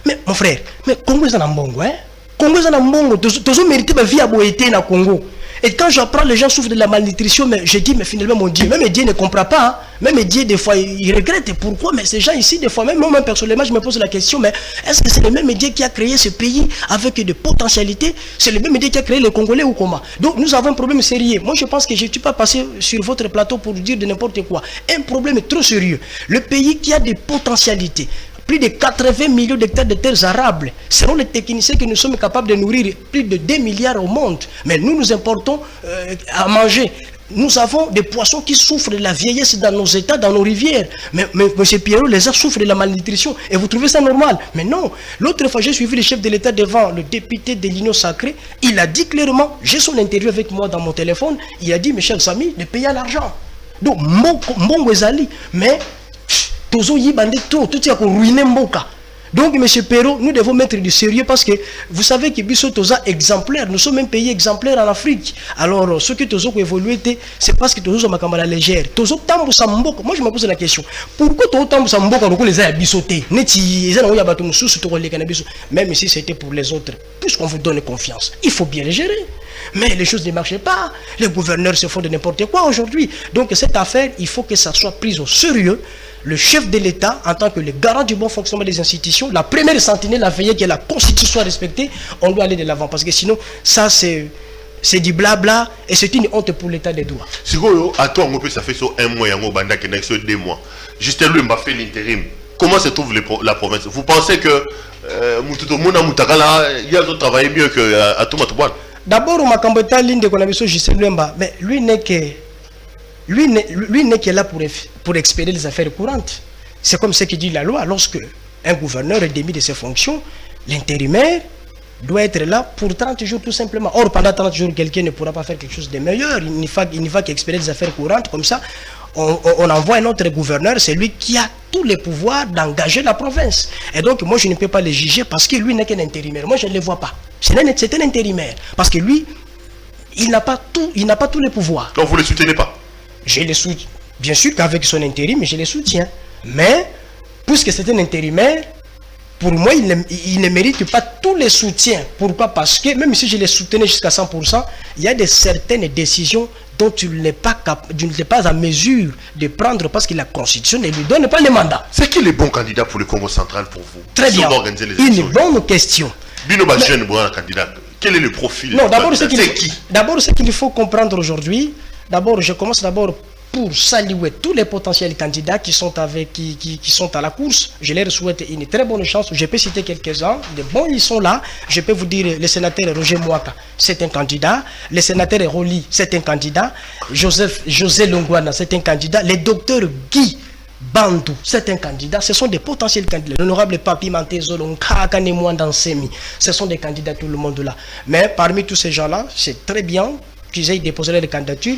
mais mon frère, mais Congo est en bongo, hein? Congo est en bongo, tous ont mérité ma vie à Boété na Congo. Et quand j'apprends, les gens souffrent de la malnutrition, mais je dis, mais finalement, mon Dieu, même Dieu ne comprend pas, hein? Même Dieu, des fois, il regrette. Pourquoi? Mais ces gens ici, des fois, même moi, personnellement, je me pose la question, mais est-ce que c'est le même Dieu qui a créé ce pays avec des potentialités? C'est le même Dieu qui a créé les Congolais ou comment? Donc, nous avons un problème sérieux. Moi, je pense que je ne suis pas passé sur votre plateau pour dire de n'importe quoi. Un problème trop sérieux. Le pays qui a des potentialités, plus de 80 millions d'hectares de terres arables. Selon les techniciens que nous sommes capables de nourrir plus de 2 milliards au monde. Mais nous importons à manger. Nous avons des poissons qui souffrent de la vieillesse dans nos états, dans nos rivières. Mais M. Pierrot, les gens souffrent de la malnutrition. Et vous trouvez ça normal? Mais non. L'autre fois, j'ai suivi le chef de l'État devant le député de l'Union sacrée. Il a dit clairement, j'ai son interview avec moi dans mon téléphone, il a dit, mes chers amis, de payer l'argent. Donc, mon Ezali, mais Tozo yi bandé tout est ruiné Mboka. Donc, M. Perrault, nous devons mettre du sérieux parce que vous savez que Bissot Toza exemplaire, nous sommes un pays exemplaire en Afrique. Alors, ce que Tozo a évolué, c'est parce que Tozo a ma légère. Tozo tambo sa Mboka. Moi, je me pose la question. Pourquoi Tozo tambo sa Mboka, les a bissoté? Même si c'était pour les autres, puisqu'on vous donne confiance, il faut bien les gérer. Mais les choses ne marchaient pas. Les gouverneurs se font de n'importe quoi aujourd'hui. Donc, cette affaire, il faut que ça soit pris au sérieux. Le chef de l'État, en tant que le garant du bon fonctionnement des institutions, la première sentinelle à veiller que la Constitution soit respectée, on doit aller de l'avant. Parce que sinon, ça c'est du blabla et c'est une honte pour l'État des droits. Si à toi, ça fait un mois, et 2 mois. Justin lui m'a fait l'intérim. Comment se trouve la province? Vous pensez que il y a d'autres travailler mieux que à tout Matouban? D'abord, on m'a camboté l'île de Konamiso Justin Lemba, mais lui n'est que là pour expédier les affaires courantes. C'est comme ce que dit la loi. Lorsque un gouverneur est démis de ses fonctions, l'intérimaire doit être là pour 30 jours tout simplement. Or, pendant 30 jours, quelqu'un ne pourra pas faire quelque chose de meilleur. Il n'y va qu'expédier les affaires courantes. Comme ça, on envoie un autre gouverneur, c'est lui qui a tous les pouvoirs d'engager la province. Et donc, moi, je ne peux pas le juger parce que lui n'est qu'un intérimaire. Moi, je ne le vois pas. C'est un intérimaire. Parce que lui, il n'a pas tous les pouvoirs. Donc, vous ne le soutenez pas? Je le soutiens. Bien sûr qu'avec son intérim, je le soutiens. Mais, puisque c'est un intérimaire, pour moi, il ne mérite pas tous les soutiens. Pourquoi? Parce que, même si je les soutenais jusqu'à 100%, il y a certaines décisions dont tu n'es pas à mesure de prendre parce que la Constitution ne lui donne pas le mandat. C'est qui les bons candidats pour le Congo central pour vous? Très bien. Une bonne question. Jeune candidat. Quel est le profil? Non, d'abord, ce qu'il faut comprendre aujourd'hui, je commence pour saluer tous les potentiels candidats qui sont à la course. Je leur souhaite une très bonne chance. Je peux citer quelques-uns. De bons, ils sont là. Je peux vous dire, le sénateur Roger Mouaka, c'est un candidat. Le sénateur Roli, c'est un candidat. José Longwana, c'est un candidat. Le docteur Guy Bandou, c'est un candidat. Ce sont des potentiels candidats. L'honorable Papi Mantezo, Dansemi, ce sont des candidats, tout le monde là. Mais parmi tous ces gens-là, c'est très bien qu'ils aient déposé les candidatures.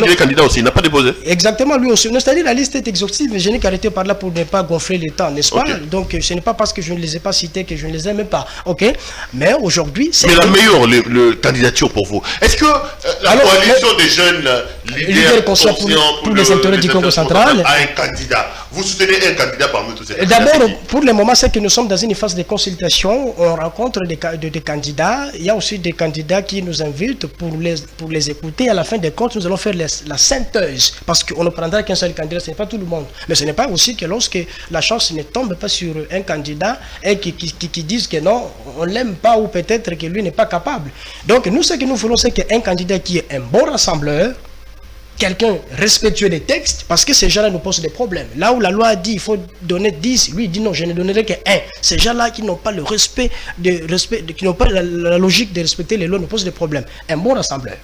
Les candidats aussi, il n'a pas déposé. Exactement, lui aussi. C'est-à-dire la liste est exhaustive, mais je n'ai qu'arrêté par là pour ne pas gonfler le temps, n'est-ce pas? Donc ce n'est pas parce que je ne les ai pas cités que je ne les aime pas. Ok? Mais aujourd'hui, c'est. Mais la meilleure candidature pour vous. Est-ce que la coalition des jeunes leaders conscients pour tous les intérêts du Congo central a un candidat? Vous soutenez un candidat parmi tous ces candidats? D'abord, pour le moment, c'est que nous sommes dans une phase de consultation. On rencontre des candidats. Il y a aussi des candidats qui nous invitent pour les écouter. À la fin des comptes, nous allons faire la synthèse. Parce qu'on ne prendra qu'un seul candidat, ce n'est pas tout le monde. Mais ce n'est pas aussi que lorsque la chance ne tombe pas sur un candidat et qui disent que non, on ne l'aime pas ou peut-être que lui n'est pas capable. Donc nous, ce que nous voulons, c'est qu'un candidat qui est un bon rassembleur, quelqu'un respectueux des textes, parce que ces gens-là nous posent des problèmes. Là où la loi dit il faut donner 10, lui il dit non, je ne donnerai que 1. Ces gens-là qui n'ont pas le respect, qui n'ont pas la logique de respecter les lois nous posent des problèmes. Un bon rassembleur.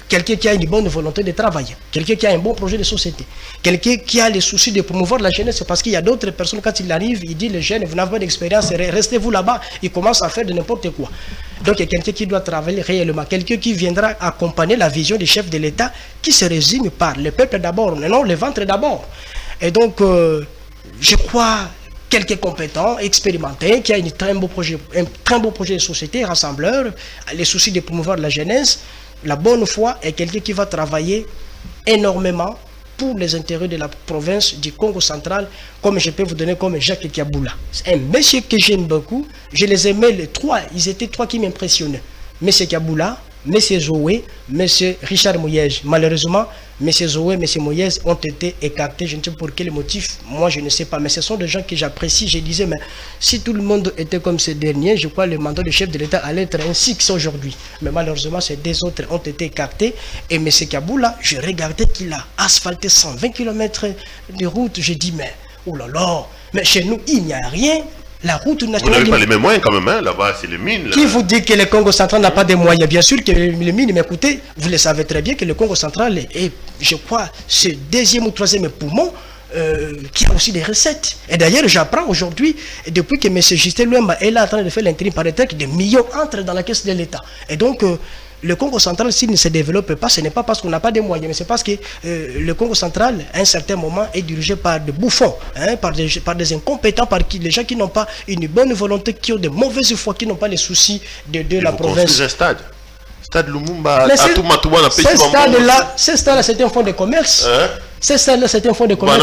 Quelqu'un qui a une bonne volonté de travailler, quelqu'un qui a un bon projet de société, quelqu'un qui a les soucis de promouvoir la jeunesse, parce qu'il y a d'autres personnes, quand il arrive, il dit les jeunes, vous n'avez pas d'expérience, restez-vous là-bas, il commence à faire de n'importe quoi. Donc il y a quelqu'un qui doit travailler réellement, quelqu'un qui viendra accompagner la vision du chef de l'État, qui se résume par le peuple d'abord, non le ventre d'abord. Et donc, je crois, quelqu'un compétent, expérimenté, qui a un très beau projet de société, rassembleur, les soucis de promouvoir la jeunesse, la bonne foi est quelqu'un qui va travailler énormément pour les intérêts de la province du Congo central, comme je peux vous donner comme Jacques Kiaboula. C'est un monsieur que j'aime beaucoup. Je les aimais les trois. Ils étaient trois qui m'impressionnaient. Monsieur Kiaboula, monsieur Zoé, monsieur Richard Mouyej. Malheureusement, monsieur Zoé, monsieur Mouyej ont été écartés. Je ne sais pas pour quel motif. Moi, je ne sais pas. Mais ce sont des gens que j'apprécie. Je disais, mais si tout le monde était comme ces derniers, je crois que le mandat de chef de l'État allait être ainsi qu'aujourd'hui. Mais malheureusement, ces deux autres ont été écartés. Et monsieur Kiaboula, je regardais qu'il a asphalté 120 km de route. Je dis, mais, oh là là, mais chez nous, il n'y a rien. La route nationale. Vous n'avez pas les mêmes moyens quand même, hein? Là-bas c'est les mines. Là. Qui vous dit que le Congo central n'a pas de moyens? Bien sûr que les mines, mais écoutez, vous le savez très bien que le Congo central est, je crois, ce deuxième ou troisième poumon qui a aussi des recettes. Et d'ailleurs, j'apprends aujourd'hui, depuis que M. Justin Luemba est là en train de faire l'intérim par que des millions entrent dans la caisse de l'État. Et donc, le Congo central, s'il ne se développe pas, ce n'est pas parce qu'on n'a pas de moyens, mais c'est parce que le Congo central, à un certain moment, est dirigé par des bouffons, hein, par des incompétents, par les gens qui n'ont pas une bonne volonté, qui ont de mauvaises foi, qui n'ont pas les soucis de la province. Un stade Lumumba, ce stade-là, c'est un fonds de commerce. Hein? Ce stade-là, c'est un fonds de commerce.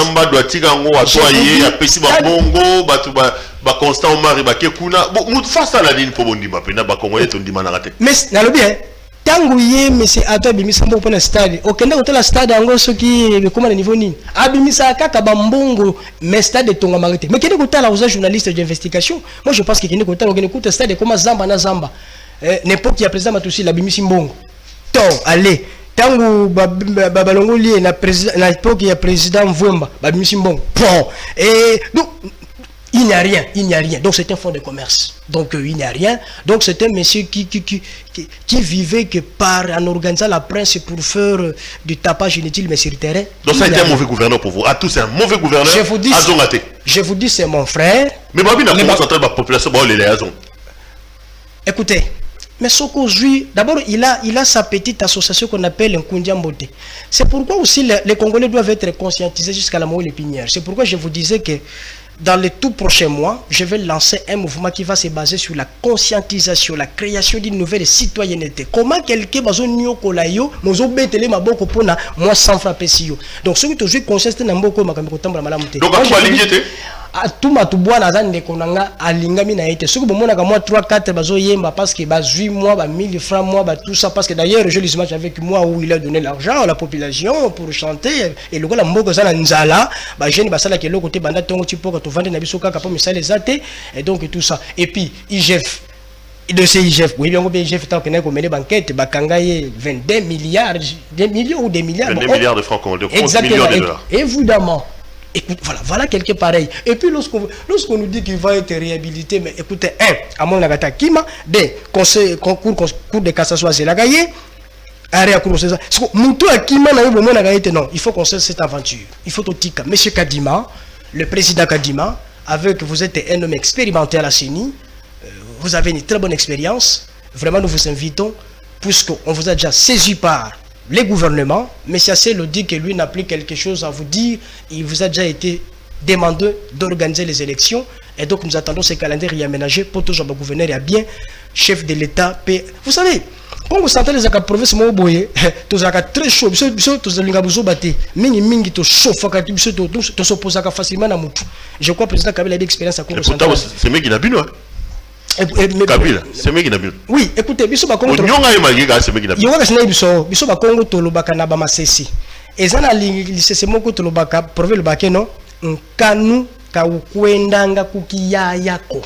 Mais, tangu ye mese ato abimisa mbongo na stade okenda kotala stade yango soki bekoma na niveau nini abimisa kaka bambongo mais stade tonga marité mais kende kotala aux journalistes d'investigation moi je pense que kende kotala okende kota stade comme zamba na zamba n'importe qui a président Matusi la bimisi mbongo to allez tangu babalongo lié na président na époque il y a président Mvwemba babimisi mbongo bon et donc il n'y a rien. Donc c'est un fonds de commerce. Donc il n'y a rien. Donc c'est un monsieur qui vivait que en organisant la presse pour faire du tapage inutile mais sur le terrain. Donc ça a été un mauvais gouverneur pour vous. À tous, c'est un mauvais gouverneur. Je vous dis, c'est mon frère. Mais la population, écoutez, mais Sokozui, d'abord il a sa petite association qu'on appelle un Kundiambote. C'est pourquoi aussi les Congolais doivent être conscientisés jusqu'à la mort des pinières. C'est pourquoi je vous disais que dans les tout prochains mois, je vais lancer un mouvement qui va se baser sur la conscientisation, la création d'une nouvelle citoyenneté. Comment quelqu'un va se faire kolayo, mozo betele maboko pona moi sans frapper si yo. Donc ceux qui toujours conscients na mboko makambo tambala malamuté. Donc à quoi aligner atuma tubwana za ndeko nanga alingami na ete soki bomona ka moi 3 4 bazo yemba parce que bazui moi ba 1000 francs moi ba tout ça parce que d'ailleurs je les match avec moi où il a donné l'argent à la population pour chanter et le gars la mboko za na nzala ba jeune basala ke lokote banda tongo tipo to vendre na biso kaka po misale zate et donc tout ça et puis IGF de ces IGF oui bien IGF tant que na ko mener banquette bakanga ye 22 milliards des millions ou des milliards 22 milliards de francs congolais, millions de dollars. Évidemment. Écoute, voilà quelque pareil. Et puis lorsqu'on nous dit qu'il va être réhabilité, mais écoutez, à mon agata kima, des conseils, concours de cassation à Zélagaye, arrêt à cour c'est ça. Moutou à kima n'a eu bon non, il faut qu'on cesse cette aventure. Il faut tout tika. Monsieur Kadima, le président Kadima, vous êtes un homme expérimenté à la CENI, vous avez une très bonne expérience. Vraiment, nous vous invitons, puisqu'on vous a déjà saisi par les gouvernements, mais si assez le dit que lui n'a plus quelque chose à vous dire, il vous a déjà été demandé d'organiser les élections, et donc nous attendons ces calendriers réaménagés pour toujours le gouverneur et bien chef de l'État. Vous savez, quand vous sentez les provinces Moboye, tous très chaud, tous les gars batté, mingi to chauffe, tous s'opposent facilement à Moutou. Je crois que le président Kabila a d'expérience à Congo central. C'est mec qui n'a bu, non? Kabila, c'est moi qui n'a vu. Oui, écoutez, biso ba Congo. Nyonga e magiga, c'est moi qui n'a vu. Yoga sina biso ba Congo tolobaka na ba masesi. Ezana lisese moko tolobaka prove le bakeno nkanu ka ukwendanga kukiya yako.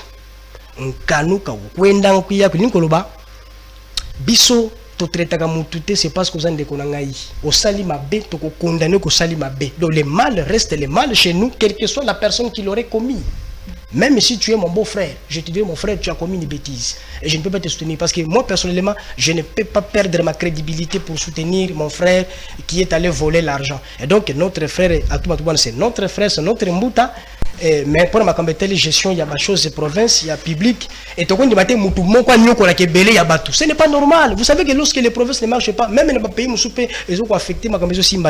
Nkanu ka ukwendanga kukiya ko nikoloba biso to traitaka mutu te c'est parce que vous en ndeko na ngai. Au sali mabe to ko condamner ko sali mabe. Donc le mal reste le mal chez nous quelle que soit la personne qui l'aurait commis. Même si tu es mon beau-frère, je te dis mon frère, tu as commis une bêtise. Et je ne peux pas te soutenir parce que moi, personnellement, je ne peux pas perdre ma crédibilité pour soutenir mon frère qui est allé voler l'argent. Et donc, notre frère, c'est notre frère, c'est notre mbouta. Mais pour ma gestion, il y a ma chose de province, il y a public. Et tout le monde ce n'est pas normal. Vous savez que lorsque les provinces ne marchent pas, même dans les pays, ils ont affecté ma gestion.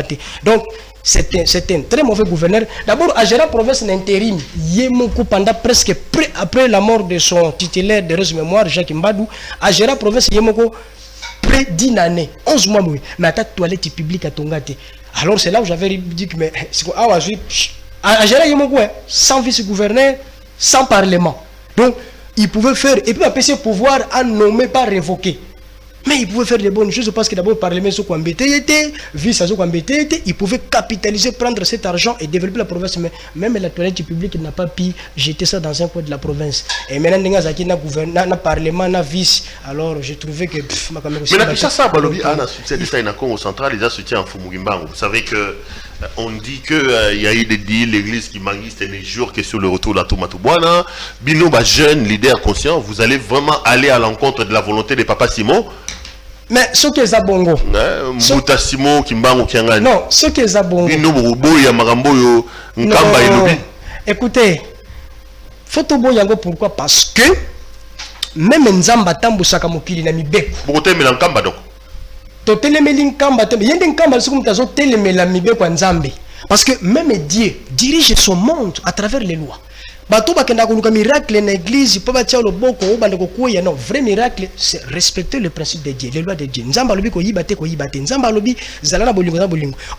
Donc, c'est un très mauvais gouverneur. D'abord, à gérer la province d'intérim, pendant presque après la mort de son titulaire de reste mémoire, Jacques Mbadou, à gérer la province, près d'une année, 11 mois. Mais à ta toilette publique à Tongate. Alors, c'est là où j'avais dit que à gérer sans vice-gouverneur, sans parlement. Donc, il pouvait faire, et puis après ce pouvoir à nommer, pas révoquer. Mais il pouvait faire des bonnes choses parce que d'abord, le parlement s'est embêté, vice s'est embêté, il pouvait capitaliser, prendre cet argent et développer la province. Mais même la toilette publique n'a pas pu jeter ça dans un coin de la province. Et maintenant, il y a un gouvernement, un parlement, un vice. Alors, j'ai trouvé que. Mais la ça, Balobi a un soutien d'État au central, il a soutien en Fumugimbango. Vous savez que. On dit qu'il y a eu des deals, l'église qui mangue, c'était des jours que sur le retour de la Tomatouboana. Bino, jeune leader conscient, vous allez vraiment aller à l'encontre de la volonté de Papa Simon. Mais ce qui est Zabongo. Mouta Simon, Kimbango, Kiangani. Non, ce qui est Zabongo. Bino, Bobo, Yamarambo, Nkamba et Lobi. Écoutez, Fotobo Yango, pourquoi? Parce que même Nzamba Tambo Sakamokili n'a mis bec. Pourquoi tu es Nkamba donc? Parce que même Dieu dirige son monde à travers les lois. Miracle dans l'église, non, vrai miracle, c'est respecter le principe de Dieu, les lois de Dieu.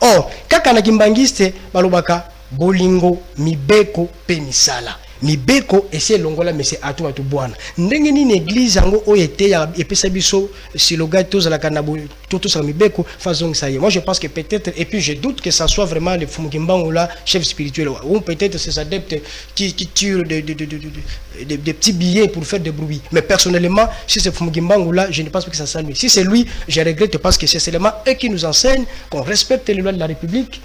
Or, quand kimbangiste, balobaka, bolingo, mibeko, pemisala. Mibeko essaie longola mais c'est atu bwana ndenge ni église yango oyete ya epesa biso siloga tous la kanabo tout ça mibeko façon ça y est. Moi je pense que peut-être et puis je doute que ça soit vraiment le Fumukimbango là chef spirituel ou peut-être ces adeptes qui tirent des petits billets pour faire des bruits. Mais personnellement si c'est Fumukimbango là je ne pense pas que ça soit lui. Si c'est lui je regrette parce que c'est seulement eux qui nous enseignent qu'on respecte les lois de la République,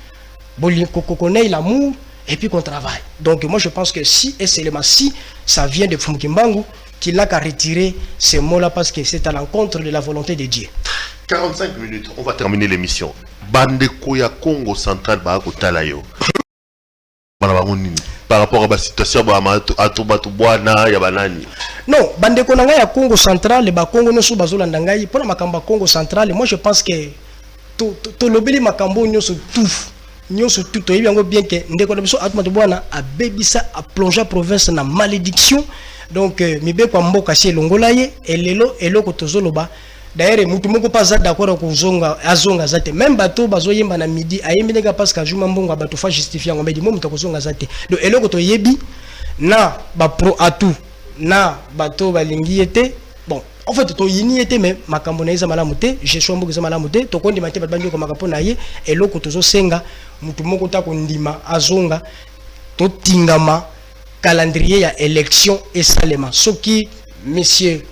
qu'on connaît l'amour et puis qu'on travaille. Donc moi je pense que si et seulement si ça vient de Fumukimbangu, qu'il n'a qu'à retirer ces mots-là parce que c'est à l'encontre de la volonté de Dieu. 45 minutes, on va terminer l'émission. Bande Koya Congo Central Bako Talayo. Par rapport à la situation à Tobatouboana, Yabanani. Non, Bande Konanga ya Congo Central, ba Congo no sou bazolanda ngai pour makamba Congo Central, moi je pense que to lobeli makambo nyoso tout. Nous sommes tout bien que a bébisa a plongé la province dans malédiction. Donc mibe kwa mboka chez longolaye et lelo kotozoloba. D'ailleurs mutu moko pas d'accord avec zonga azonga zate. Même bateau bazoyemba na midi ayembinga parce que juma mbonga bato fa justifier ngombe di mo mutu kozonga zate. Donc eloko to yebi na ba pro atu na bateau balingi été. Bon, en fait, to yini était mais makambo na iza malamu te, gestion mboka za malamu te, to kondi mate bandio ko makapo na ye, eloko tozo senga, mutu moko ta ko ndima azonga, to tingama calendrier ya élection et salema. Soki monsieur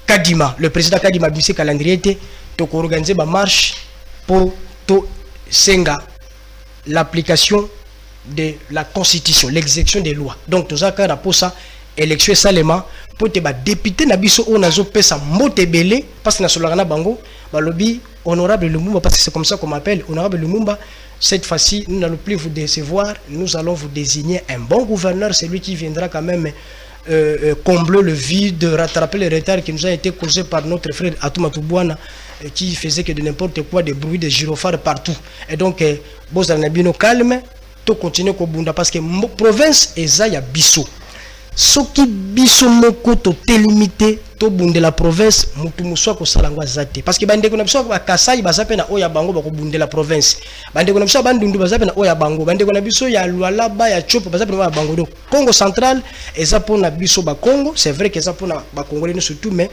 Kadima, le président Kadima bise calendrier te, to ko organiser ba marche pour to senga l'application de la constitution, l'exécution des lois. Donc toza ka pour ça élection salema pour te ba député na biso on azo pesa motebele parce que na solana bango balobi honorable Lumumba parce que c'est comme ça qu'on m'appelle honorable Lumumba. Cette fois-ci nous n'allons plus vous décevoir, nous allons vous désigner un bon gouverneur, celui qui viendra quand même combler le vide, rattraper le retard qui nous a été causé par notre frère Atumatouboana qui faisait que de n'importe quoi des bruits de gyrophares partout. Et donc Bozanabino calme, tout continue Kobunda parce que province eza ya biso. soki biso moko totelimite tobundela la province mutu muswa kosala ngo azate parce que bandeko na biso bakasai bazape na oya bango bakobundela province bandeko na biso bandundu bazape na oya bango bandeko na biso ya Lualaba ya Chopo bazape na bango donc Congo central eza pona biso ba Congo c'est vrai que eza pona ba Congolais surtout mais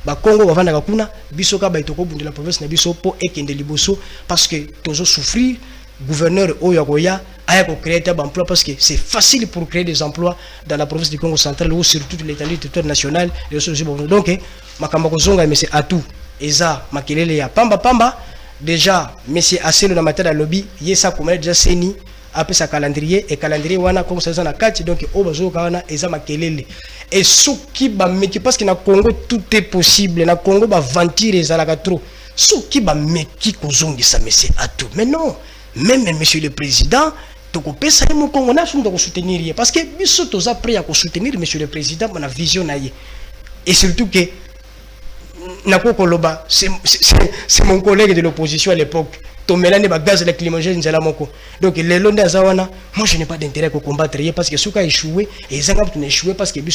ba Congo bavanda kuna biso ka baitoko bundela la province na biso po ekende liboso parce que tozo souffrir gouverneur Oyagoya a créé des emplois parce que c'est facile pour créer des emplois dans la province du Congo central ou surtout l'étendue du territoire national. Donc, Makambako Zonga, M. Atou, Eza, Makelele, ya Pamba Pamba, déjà, M. Asselo dans matière de lobby, Yesa Koumé, déjà Seni, après sa calendrier, et calendrier, wana, comme ça, na 4, donc, Obazo, Kawana, Eza Makelele. Et ceux qui ba meki, parce que na Congo, tout est possible, na Congo, ba ventir, Eza la trop. Ceux qui ba meki, Kozongi, ça, M. Atou. Mais non. Même monsieur le président, parce que nous sommes prêts à soutenir monsieur le président dans la vision. Et surtout que c'est mon collègue de l'opposition à l'époque. Donc moi je n'ai pas d'intérêt à combattre parce que ce qui a échoué, et ils ont échoué parce que nous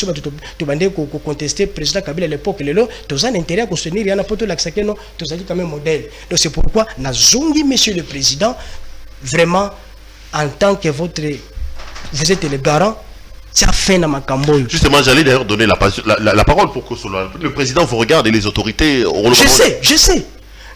avons contesté le président Kabila à l'époque. Nous avons intérêt à soutenir, il y a un peu de l'accès que nous avons quand même modèle. Donc c'est pourquoi nous avons monsieur le président, vraiment, en tant que vous êtes le garant, c'est à fin de ma camboy. Justement, j'allais d'ailleurs donner la parole pour que le président vous regarde et les autorités. Je sais.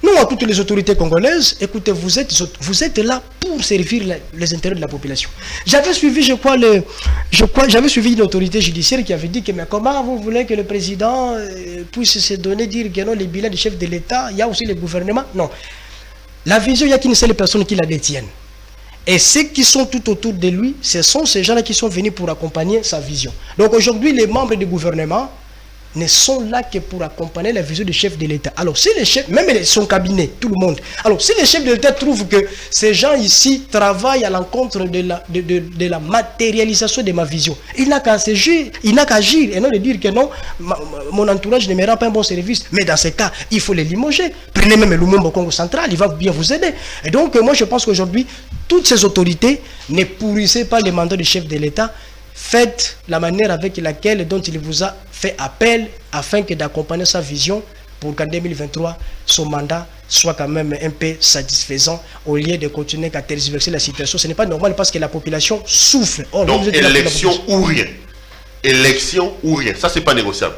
Nous, à toutes les autorités congolaises, écoutez, vous êtes là pour servir les intérêts de la population. J'avais suivi, j'avais suivi une autorité judiciaire qui avait dit que mais comment vous voulez que le président puisse se donner, dire que non, les bilans du chef de l'État, il y a aussi le gouvernement. Non. La vision, il n'y a qu'une seule personne qui la détienne. Et ceux qui sont tout autour de lui, ce sont ces gens-là qui sont venus pour accompagner sa vision. Donc aujourd'hui, les membres du gouvernement ne sont là que pour accompagner la vision du chef de l'État. Alors si les chefs, même son cabinet, tout le monde, alors si les chefs de l'État trouvent que ces gens ici travaillent à l'encontre de la matérialisation de ma vision, il n'a qu'à agir et non de dire que non, mon entourage ne me rend pas un bon service. Mais dans ce cas, il faut les limoger. Prenez même Lumumba au Congo central, il va bien vous aider. Et donc moi je pense qu'aujourd'hui, toutes ces autorités ne pourrissez pas les mandats du chef de l'État. Faites la manière avec laquelle dont il vous a fait appel afin que d'accompagner sa vision pour qu'en 2023 son mandat soit quand même un peu satisfaisant au lieu de continuer à tergiverser la situation. Ce n'est pas normal parce que la population souffre. Or, donc élection ou rien. Élection ou rien. Ça c'est pas négociable.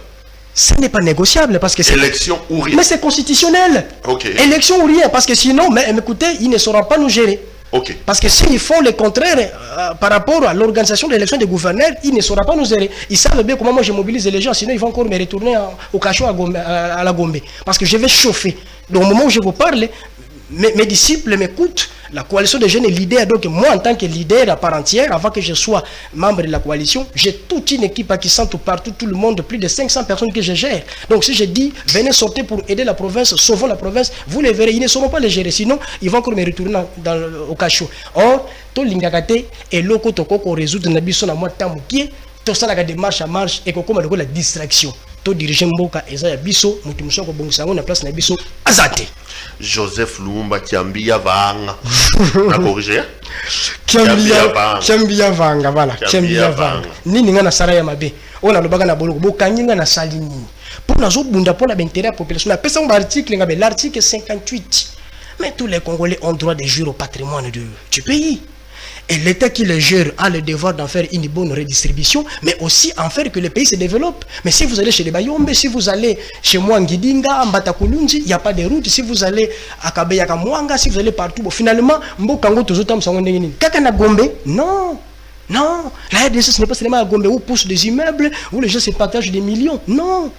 Ce n'est pas négociable parce que c'est... Élection ou rien. Mais c'est constitutionnel. Ok. Élection ou rien parce que sinon, mais écoutez, ils ne sauront pas nous gérer. Okay. Parce que s'ils font le contraire par rapport à l'organisation de l'élection des gouverneurs, ils ne sauront pas nous aider. Ils savent bien comment moi je mobilise les gens, sinon ils vont encore me retourner au cachot à la Gombe. Parce que je vais chauffer. Donc au moment où je vous parle, mes disciples m'écoutent. La coalition des jeunes est leader. Donc moi en tant que leader à part entière, avant que je sois membre de la coalition, j'ai toute une équipe qui sent partout, tout le monde, plus de 500 personnes que je gère. Donc si je dis, venez sortir pour aider la province, sauvons la province, vous les verrez, ils ne sauront pas les gérer. Sinon, ils vont encore me retourner au cachot. Or, tout l'ingagate et l'oko toko qu'on résout dans la biso na moi tamukie, tout ça la démarche à marche et qu'on comme la distraction. Tout dirigeant mboka ezaya biso, mutu musoko bongisango na place na biso azate. Joseph Lumumba Kiambia Vanga. Na corrigé? Kiambia Vanga, voilà. Kiambia Vanga. Nini nga na sara ya mabe. On a le baga na boloko. Bokangi nga na sali nini. Pour na zo bunda pour l'intérêt de la population. Na pesa l'article nga be l'article 58. Mais tous les Congolais ont droit de jouir au patrimoine du pays. Et l'État qui le gère a le devoir d'en faire une bonne redistribution, mais aussi en faire que le pays se développe. Mais si vous allez chez les Bayombe, si vous allez chez moi en Ngidinga, en Batakulunji, il n'y a pas de route. Si vous allez à Kabeyaka Mwanga, si vous allez partout, bon, finalement, Mbokango Tozotam Sangondengini. Kakana Gombe, non. Non. La RDC, ce n'est pas seulement à Gombe où poussent des immeubles, où les gens se partagent des millions. Non.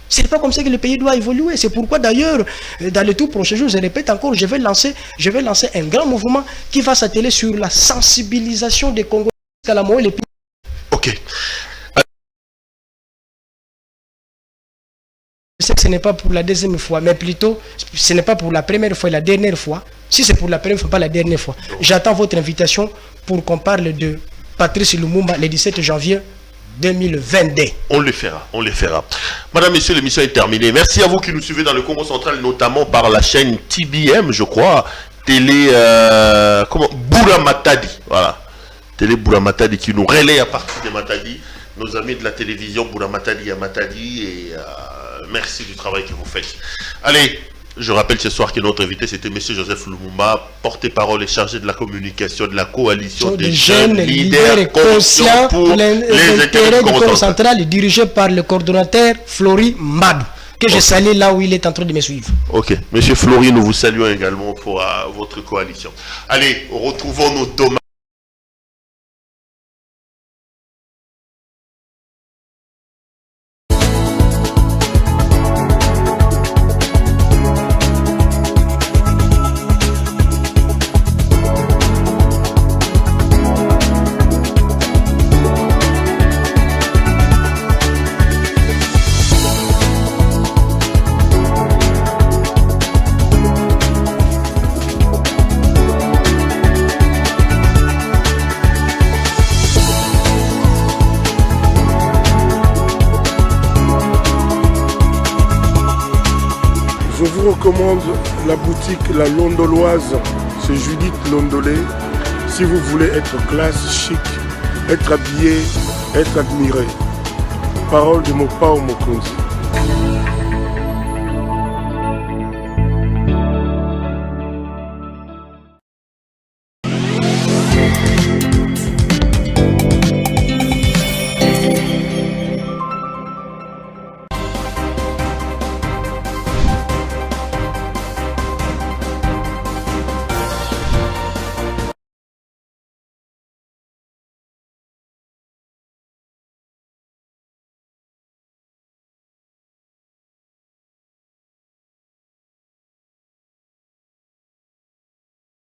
Ce n'est pas comme ça que le pays doit évoluer. C'est pourquoi d'ailleurs, dans les tout prochains jours, je répète encore, je vais lancer un grand mouvement qui va s'atteler sur la sensibilisation des Congolais à la moelle et puis... Ok. Je sais que ce n'est pas pour la deuxième fois, mais plutôt, ce n'est pas pour la première fois et la dernière fois. Si c'est pour la première fois, pas la dernière fois. J'attends votre invitation pour qu'on parle de Patrice Lumumba le 17 janvier 2022. On le fera, on le fera. Madame, Messieurs, l'émission est terminée. Merci à vous qui nous suivez dans le Congo central, notamment par la chaîne TBM, je crois. Télé Boura Matadi. Voilà. Télé Boura Matadi qui nous relaie à partir de Matadi. nos amis de la télévision Boulamatadi à Matadi et merci du travail que vous faites. Allez, je rappelle ce soir que notre invité c'était M. Joseph Lumumba, porte-parole et chargé de la communication de la coalition des jeunes leaders et conscients pour les intérêts du Congo central, dirigé par le coordonnateur Flori Madou, que je salue là où il est en train de me suivre. Ok, M. Flori, nous vous saluons également pour votre coalition. Allez, retrouvons nos dommages. Je vous recommande la boutique La Londoloise, c'est Judith Londolé. Si vous voulez être classe, chic, être habillé, être admiré. Parole de Mopao Mokonzi.